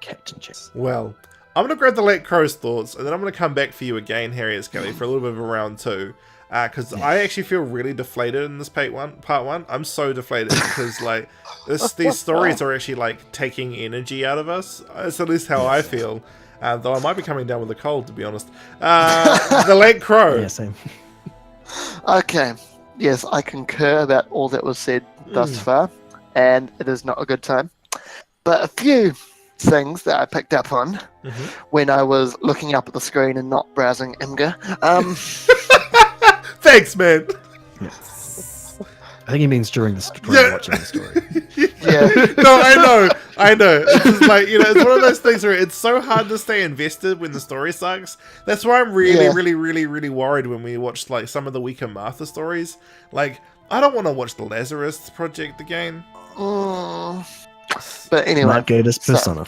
Captain Jack. Well, I'm gonna grab the Let Crow's thoughts, and then I'm gonna come back for you again, Harry S. Kelly, for a little bit of a round two. Because I actually feel really deflated in this part one. I'm so deflated because like these stories are actually like taking energy out of us. That's at least how I feel. Though I might be coming down with a cold, to be honest. The Let Crow. Yeah, same. Okay. Yes, I concur about all that was said thus far, and it is not a good time. But a few things that I picked up on when I was looking up at the screen and not browsing Imgur. Thanks, man. I think he means during watching the story. Yeah. No, I know. It's just like, you know, it's one of those things where it's so hard to stay invested when the story sucks. That's why I'm really worried when we watch like some of the weaker Martha stories. Like, I don't want to watch the Lazarus Project again. But anyway, Mark Gatiss persona.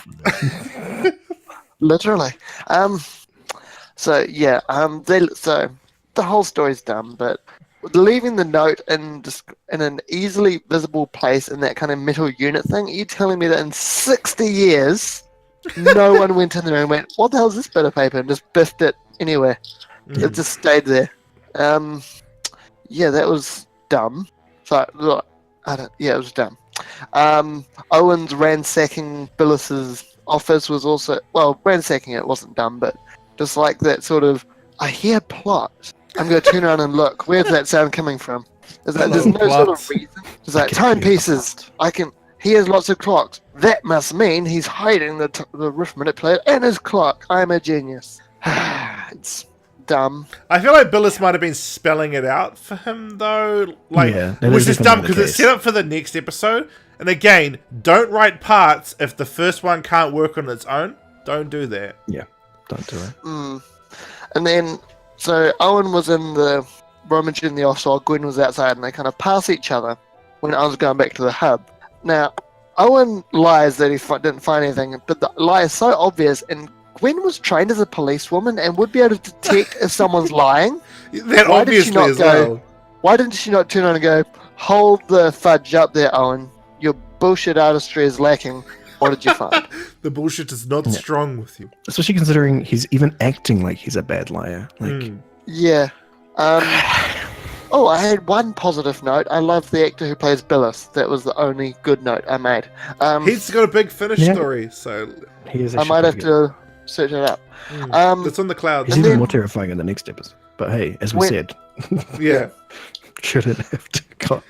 Literally. So yeah. So the whole story's dumb, but leaving the note in an easily visible place in that kind of metal unit thing, are you telling me that in 60 years, no one went in there and went, what the hell is this bit of paper, and just biffed it anywhere? It just stayed there. Yeah, that was dumb. So, look, it was dumb. Owen's ransacking Billis's office was also, well, ransacking it wasn't dumb, but just like that sort of, I hear plot. I'm going to turn around and look. Where's that sound coming from? Is that there's no sort of reason? It's like timepieces. He has lots of clocks. That must mean he's hiding the riff manipulator and his clock. I'm a genius. It's dumb. I feel like Billis might have been spelling it out for him though, like, which is dumb because it's set up for the next episode. And again, don't write parts if the first one can't work on its own. Don't do that. Yeah, don't do it. And then. So Owen was in the rummage in the offshore, Gwen was outside, and they kind of pass each other when I was going back to the hub. Now, Owen lies that he didn't find anything, but the lie is so obvious, and Gwen was trained as a policewoman and would be able to detect if someone's lying. That obviously as well. Why didn't she not turn on and go, hold the fudge up there, Owen. Your bullshit artistry is lacking. What did you find? The bullshit is not strong with you. Especially considering he's even acting like he's a bad liar. Like, yeah. I had one positive note. I love the actor who plays Billis. That was the only good note I made. He's got a big Finnish story, so I might have to search it up. It's on the cloud. He's even more terrifying in the next episode. But hey, as we said, shouldn't have to cut.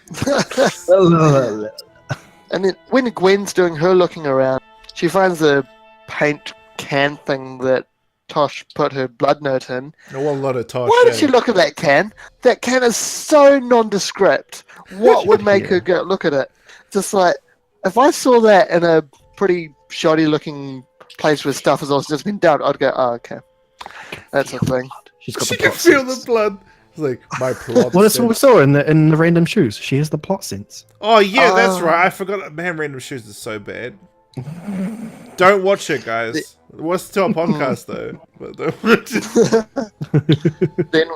And then when Gwen's doing her looking around, she finds the paint can thing that Tosh put her blood note in. A lot of Tosh. Why did she look at that can? That can is so nondescript. What would make her go look at it? Just like, if I saw that in a pretty shoddy looking place where stuff has also just been dumped, I'd go, oh, okay. That's a thing. She's got She the can plot feel sense. the blood. It's like, my plot Well, that's what we sense. saw in the random shoes. She has the plot sense. Oh, yeah, that's right. I forgot. Man, Random Shoes is so bad. Don't watch it, guys. Watch to our podcast, though. But don't watch it. Then,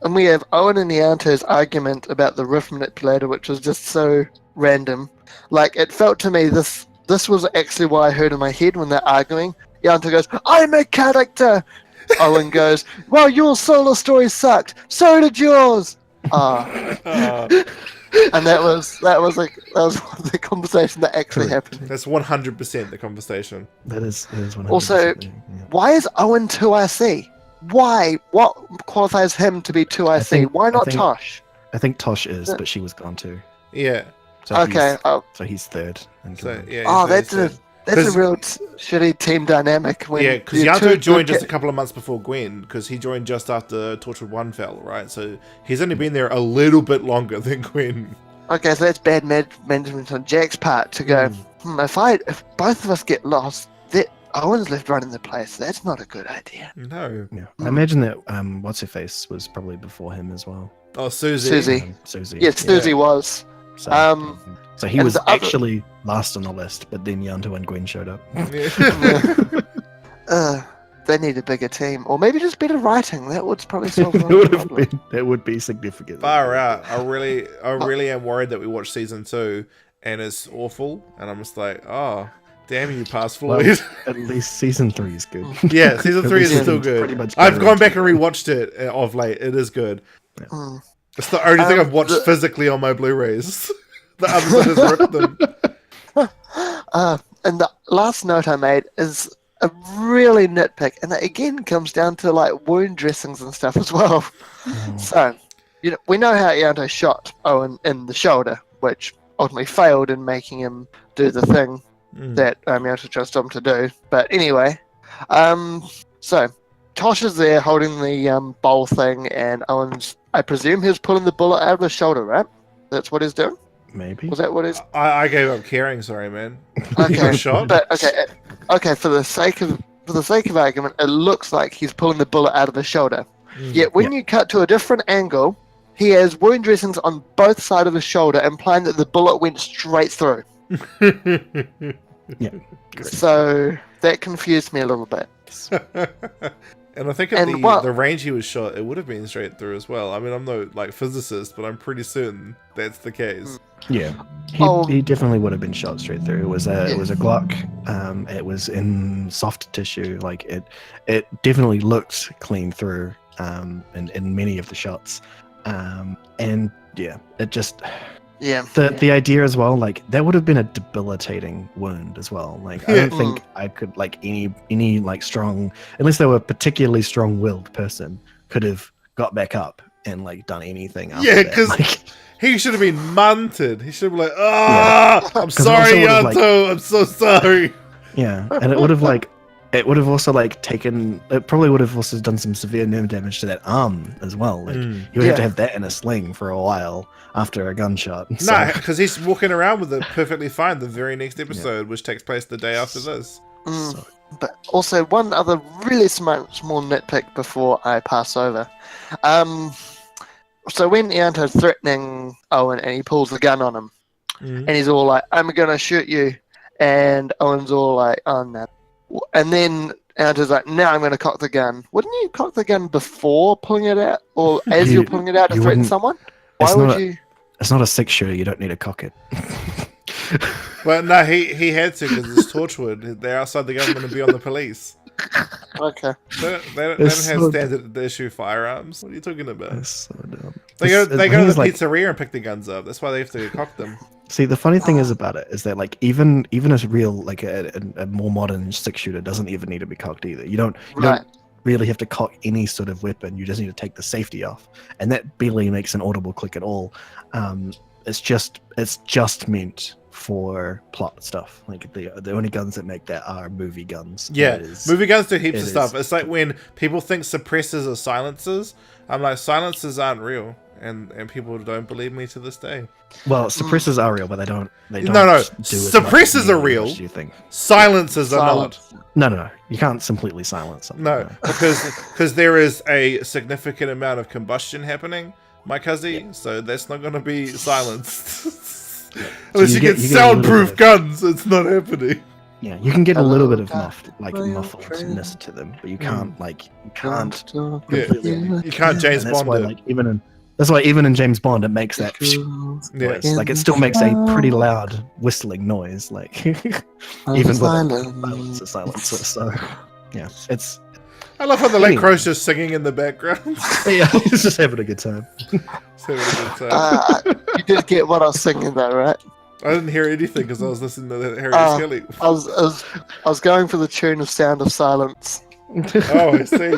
and we have Owen and Ianto's argument about the riff manipulator, which was just so random. Like, it felt to me this was actually what I heard in my head when they're arguing. Ianto goes, "I'm a character." Owen goes, "Well, your solo story sucked. So did yours." And that was the conversation that actually happened. That's 100% the conversation. That is 100%. Also, why is Owen 2IC? Why? What qualifies him to be 2IC? Why not Tosh? I think Tosh is, but she was gone too. Yeah. So Okay. So he's third. So, yeah. Oh, he's that's a real shitty team dynamic. When yeah, because you're Ianto two joined good just a couple of months before Gwen, because he joined just after Torchwood 1 fell, right? So he's only been there a little bit longer than Gwen. Okay, so that's bad management on Jack's part to go, if both of us get lost, that Owen's left running the place. That's not a good idea. No. Yeah. I imagine that what's her face was probably before him as well. Oh, Susie. Susie. Yes, Susie was. So he and was the other- actually last on the list, but then Yanto and Gwen showed up. They need a bigger team, or maybe just better writing. That would probably solve the problem. That would be significant. Far out. I really am worried that we watched season 2 and it's awful, and I'm just like, oh, damn you, past Floyd. Well, at least season 3 is good. Yeah, season 3 is Season still pretty good. much I've gone back and guaranteed. rewatched it of late. It is good. Mm. It's the only thing I've watched physically on my Blu-rays. The others I just ripped them. And the last note I made is a really nitpick, and that again comes down to like wound dressings and stuff as well. So, we know how Ianto shot Owen in the shoulder, which ultimately failed in making him do the thing that Ianto chose him to do. But anyway, so Tosh is there holding the bowl thing, and Owen's, I presume he was pulling the bullet out of his shoulder, right? That's what he's doing? Maybe. Was that what he's... I gave up caring, sorry, man. Okay, He got shot? but okay. For the sake of argument, it looks like he's pulling the bullet out of his shoulder. Yet when you cut to a different angle, he has wound dressings on both sides of his shoulder, implying that the bullet went straight through. Yeah. So that confused me a little bit. And I think the range he was shot, it would have been straight through as well. I mean, I'm no physicist, but I'm pretty certain that's the case. Yeah, he definitely would have been shot straight through. It was a Glock. It was in soft tissue. Like it definitely looked clean through. In many of the shots. And yeah, it just. Yeah. The idea as well, like that would have been a debilitating wound as well. Like I don't think I could any like strong, unless they were a particularly strong-willed person, could have got back up and like done anything. After Yeah, that. because he should have been munted. He should have been like, I'm sorry, Ianto, I'm so sorry. Yeah, and it would have also taken. It probably would have also done some severe nerve damage to that arm as well. Like you would have to have that in a sling for a while after a gunshot. So. No, because he's walking around with it perfectly fine the very next episode, which takes place the day after this. But also one other really small nitpick before I pass over. So when Ianto's threatening Owen and he pulls the gun on him, and he's all like, "I'm gonna shoot you," and Owen's all like, "Oh no." And then Ianto's like, "Now I'm going to cock the gun." Wouldn't you cock the gun before pulling it out, or as you're pulling it out to threaten someone? Why would you? It's not a 6-shooter. You don't need to cock it. Well, no, he had to because it's Torchwood. They're outside the government and beyond the police. Okay. They don't have standard issue firearms. What are you talking about? That's so dumb. They go to the like, pizzeria and pick the guns up. That's why they have to cock them. See, the funny thing is about it is that like even a real like a more modern 6-shooter doesn't even need to be cocked either. You don't really have to cock any sort of weapon. You just need to take the safety off, and that barely makes an audible click at all. It's just meant for plot stuff. Like the only guns that make that are movie guns. Yeah, It movie guns do heaps of it stuff. is- It's like when people think suppressors are silencers. I'm like, silencers aren't real, and people don't believe me to this day. Well, suppressors are real, but they don't. No, do as much suppressors are real. as you think. Silencers are not. No. You can't completely silence something. No, because there is a significant amount of combustion happening, my cousin. So that's not going to be silenced. Unless you get a soundproof little guns, it's not happening. Yeah, you can get a little bit of Hello, muffledness to them, but you can't Yeah, completely. you can't James And that's Bond why, it. that's why even in James Bond, it makes that Yeah. noise. Like it still makes a pretty loud whistling noise. Like even with silencer. So yeah, it's. I love how the late Anyway. crow's just singing in the background. Yeah, he's just having a good time. Just having a good time. You did get what I was singing though, right? I didn't hear anything because I was listening to that Harry Oh. Skelly. I was going for the tune of Sound of Silence. Oh, I see.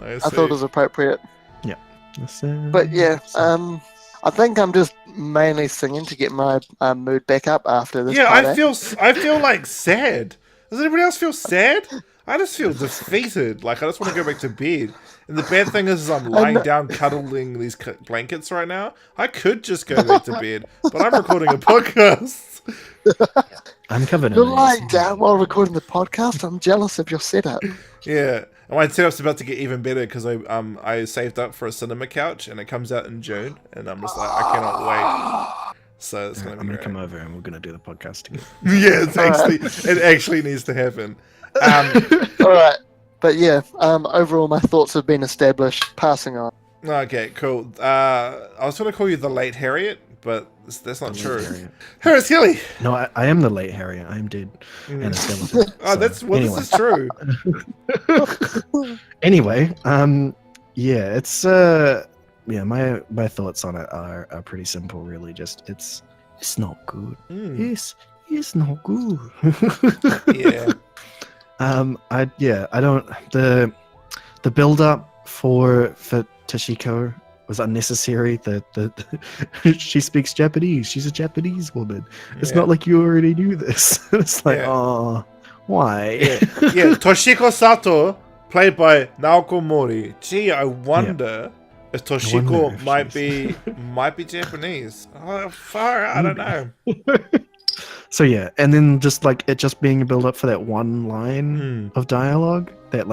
I thought it was appropriate. But But yeah, I think I'm just mainly singing to get my mood back up after this. Yeah, party. I feel like sad. Does anybody else feel sad? I just feel defeated. Like I just want to go back to bed. And the bad thing is I'm lying down cuddling these blankets right now. I could just go back to bed, but I'm recording a podcast. I'm covered You're in lying down while recording the podcast. I'm jealous of your setup. Yeah, and my setup's about to get even better because I saved up for a cinema couch and it comes out in June, and I'm just like I cannot wait. So it's I'm gonna be gonna great. come over and we're gonna do the podcast together. Yeah, it actually needs to happen. All right, but yeah, overall my thoughts have been established. Passing on. Okay, cool. I was going to call you the late Harriet, but that's not true. Harriet. Harriet Skelly. No, I am the late Harriet. I am dead and a skeleton. Oh, So, this is true. Anyway, yeah, it's my thoughts on it are pretty simple. Really, just it's not good. It's not good. Yeah. I don't the build up for Toshiko was unnecessary. The she speaks Japanese. She's a Japanese woman. It's not like you already knew this. It's like, oh, why? Yeah, Toshiko Sato, played by Naoko Mori. Gee, I wonder if Toshiko if might be Japanese. Oh, far, I don't know. So yeah, and then just like it just being a build up for that one line of dialogue, that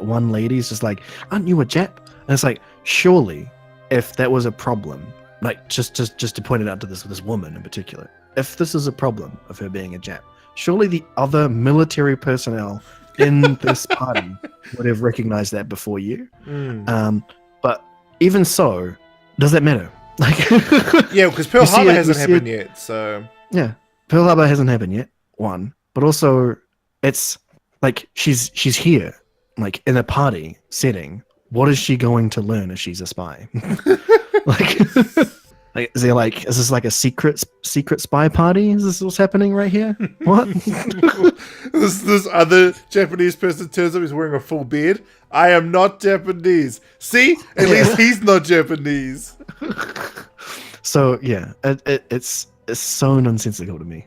one lady's just like, "Aren't you a Jap?" And it's like, surely, if that was a problem, like just to point it out to this woman in particular, if this is a problem of her being a Jap, surely the other military personnel in this party would have recognized that before you. But even so, does that matter? Like, Yeah, because Pearl Harbor hasn't happened yet, so yeah, Pearl Harbor hasn't happened yet. One, but also it's like she's here, like in a party setting. What is she going to learn if she's a spy? like is this like a secret spy party? Is this what's happening right here? What? this other Japanese person turns up, he's wearing a full beard. I am not Japanese. See? At least he's not Japanese. So yeah, it's so nonsensical to me.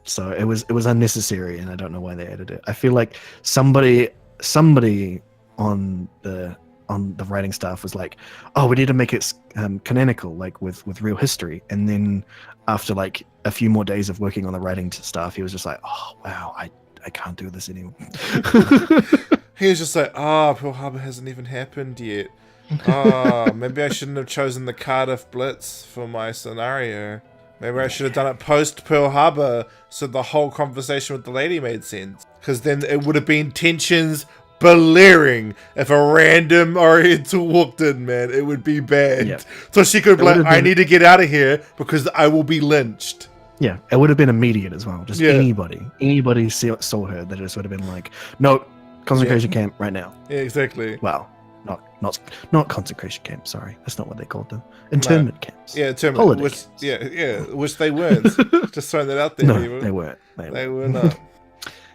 So it was unnecessary, and I don't know why they added it. I feel like somebody on the writing staff was like, "Oh, we need to make it canonical, like with real history." And then after like a few more days of working on the writing staff, he was just like, "Oh wow, I can't do this anymore." He was just like, Pearl Harbor hasn't even happened yet. Maybe I shouldn't have chosen the Cardiff Blitz for my scenario. Maybe I should have done it post Pearl Harbor so the whole conversation with the lady made sense. Because then it would have been tensions blaring if a random Oriental walked in, man. It would be bad. Yep. So she could be like, I need to get out of here because I will be lynched. Yeah, it would have been immediate as well. Just anybody saw her, that just would have been like, no, concentration camp right now. Yeah, exactly. Well, not concentration camps. Sorry, that's not what they called them. Internment camps. Yeah, internment. Holiday camps. Which they weren't. Just throwing that out there. No, people. They weren't. They were not.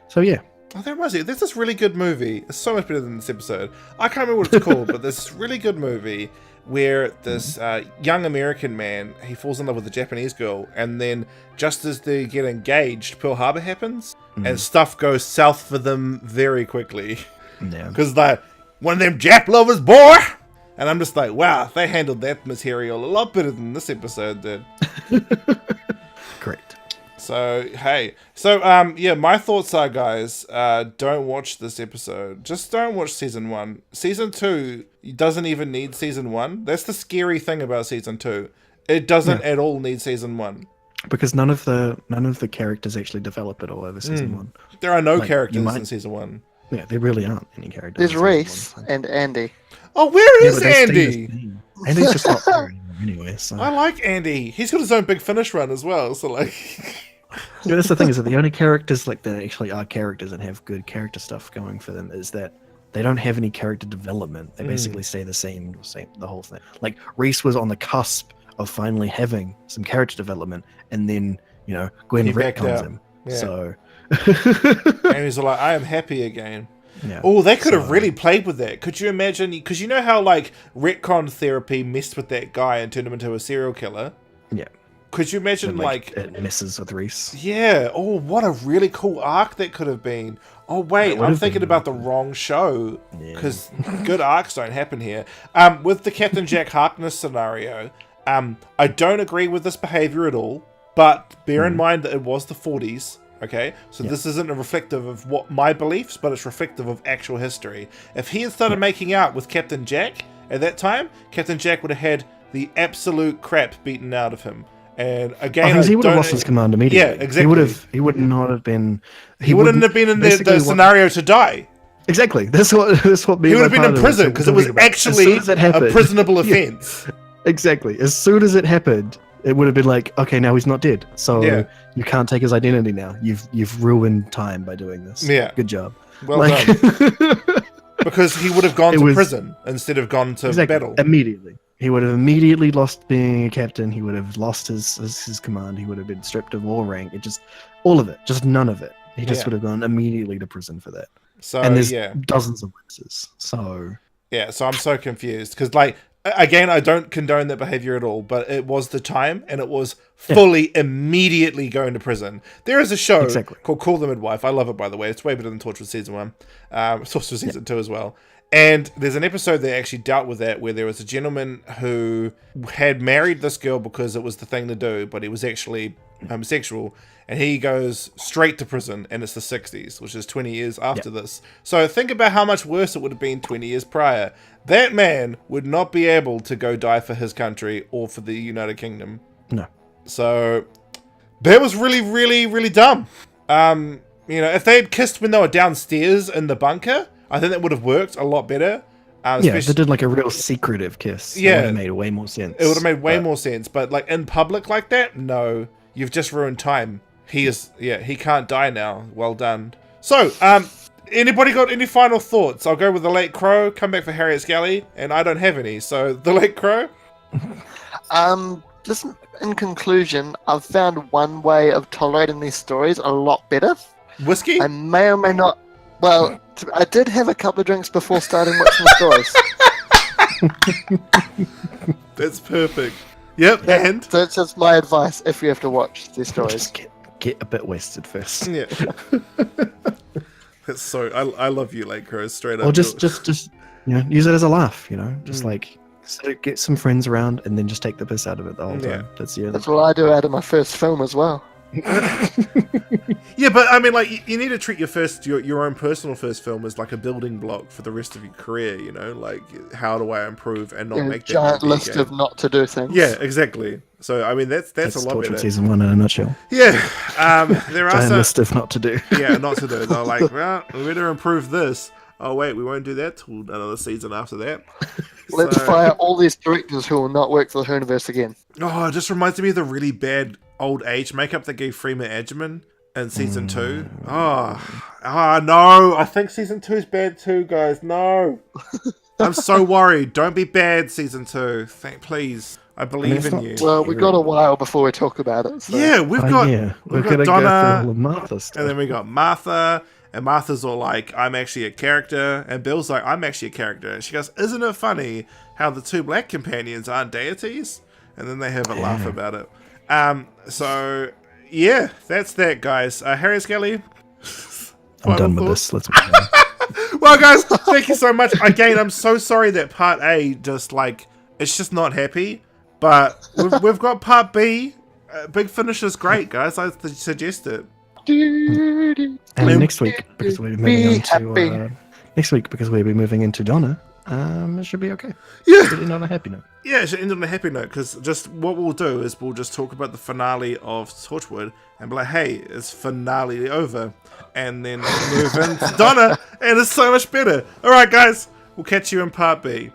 So yeah. Oh, that reminds me. There's this really good movie. It's so much better than this episode. I can't remember what it's called, but there's this really good movie where this young American man, he falls in love with a Japanese girl, and then just as they get engaged, Pearl Harbor happens, and stuff goes south for them very quickly. Yeah. Because like, one of them Jap lovers, boy! And I'm just like, wow, they handled that material a lot better than this episode did. Great. So, hey. So, yeah, my thoughts are, guys, don't watch this episode. Just don't watch Season 1. Season 2 doesn't even need Season 1. That's the scary thing about Season 2. It doesn't at all need Season 1. Because none of the characters actually develop at all over Season 1. There are no characters in Season 1. Yeah, there really aren't any characters. There's Reese and Andy. Oh, where is Andy? Andy's just not there anyway. So. I like Andy. He's got his own big finish run as well. So like, yeah, that's the thing, is that the only characters like that actually are characters and have good character stuff going for them is that they don't have any character development. They basically stay the same the whole thing. Like Reese was on the cusp of finally having some character development, and then Gwen retcons him. Yeah. So and he's like, I am happy again. yeah. Oh, they could have really played with that. Could you imagine? Because you know how like retcon therapy messed with that guy and turned him into a serial killer. Yeah. Could you imagine And, like it messes with Reese? Yeah. Oh, what a really cool arc that could have been. Oh wait, I'm thinking about the wrong show because good arcs don't happen here. With the Captain Jack Harkness scenario, I don't agree with this behavior at all. But bear in mind that it was the 40s. Okay, so this isn't a reflective of what my beliefs, but it's reflective of actual history. If he had started making out with Captain Jack at that time, Captain Jack would have had the absolute crap beaten out of him. And again, he would have lost his command immediately. Yeah, exactly. He would not have been. He wouldn't have been in the scenario to die. Exactly. That's what. He would have been in prison because it was actually a prisonable offense. Yeah. Exactly. As soon as it happened, it would have been like, okay, now he's not dead, so you can't take his identity now. You've ruined time by doing this. Yeah. Good job. Well done. Because he would have gone to prison instead of gone to battle. Immediately. He would have immediately lost being a captain. He would have lost his command. He would have been stripped of all rank. It just, all of it, just none of it. He just would have gone immediately to prison for that. So, and there's dozens of witnesses. So so I'm so confused because, like, again, I don't condone that behavior at all, but it was the time, and it was fully immediately going to prison. There is a show called Call the Midwife. I love it, by the way. It's way better than Torchwood Season 1. It's also Season 2 as well. And there's an episode that actually dealt with that, where there was a gentleman who had married this girl because it was the thing to do, but he was actually homosexual, and he goes straight to prison, and it's the 60s, which is 20 years after this. So think about how much worse it would have been 20 years prior. That man would not be able to go die for his country or for the United Kingdom. No. So that was really, really, really dumb. If they had kissed when they were downstairs in the bunker, I think that would have worked a lot better. If they did like a real secretive kiss, it would have made way more sense. It would have made way more sense, but like in public like that, no. You've just ruined time. He can't die now. Well done. So, anybody got any final thoughts? I'll go with the Late Crow, come back for Harriet Scally, and I don't have any, so the Late Crow? Just in conclusion, I've found one way of tolerating these stories a lot better. Whiskey? I may or may not. Well, I did have a couple of drinks before starting watching the stories. That's perfect. Yep, and? So it's just my advice if you have to watch these stories. Just get a bit wasted first. Yeah. That's so... I love you, Late Crow, straight up. Or just use it as a laugh, Just like... So get some friends around and then just take the piss out of it the whole time. That's what I do out of my first film as well. Yeah, but I mean, like, you need to treat your own personal first film as like a building block for the rest of your career. Like, how do I improve and not make that giant list of not to do things? Yeah, exactly. So I mean, that's a lot better. Season 1 in a nutshell. Yeah, there are giant list of not to do. Yeah, not to do. They're like, well, we better improve this. Oh wait, we won't do that till another season after that. Let's fire all these directors who will not work for the Whoniverse again. Oh, it just reminds me of the really bad old age makeup they gave Freema Agyeman in season 2. No, I think season 2 is bad too, guys. No, I'm so worried. Don't be bad, season 2. Please, I believe in you. Well, we got a while before we talk about it. So. Yeah, we've got Donna, go Martha stuff. And then we got Martha. And Martha's all like, I'm actually a character. And Bill's like, I'm actually a character. And she goes, isn't it funny how the two black companions aren't deities, and then they have a laugh about it. So yeah, that's that, guys. Harry Skelly. I'm done with this. Let's move on. Well, guys, thank you so much. Again, I'm so sorry that part A just it's just not happy. But we've got part B. Big Finish is great, guys. I suggest it. And next week, because we'll be moving into Donna, it should be okay. Yeah. It should end on a happy note. Yeah, it should end on a happy note, because just what we'll do is we'll just talk about the finale of Torchwood and be like, hey, it's finale over. And then move into Donna, and it's so much better. All right, guys, we'll catch you in part B.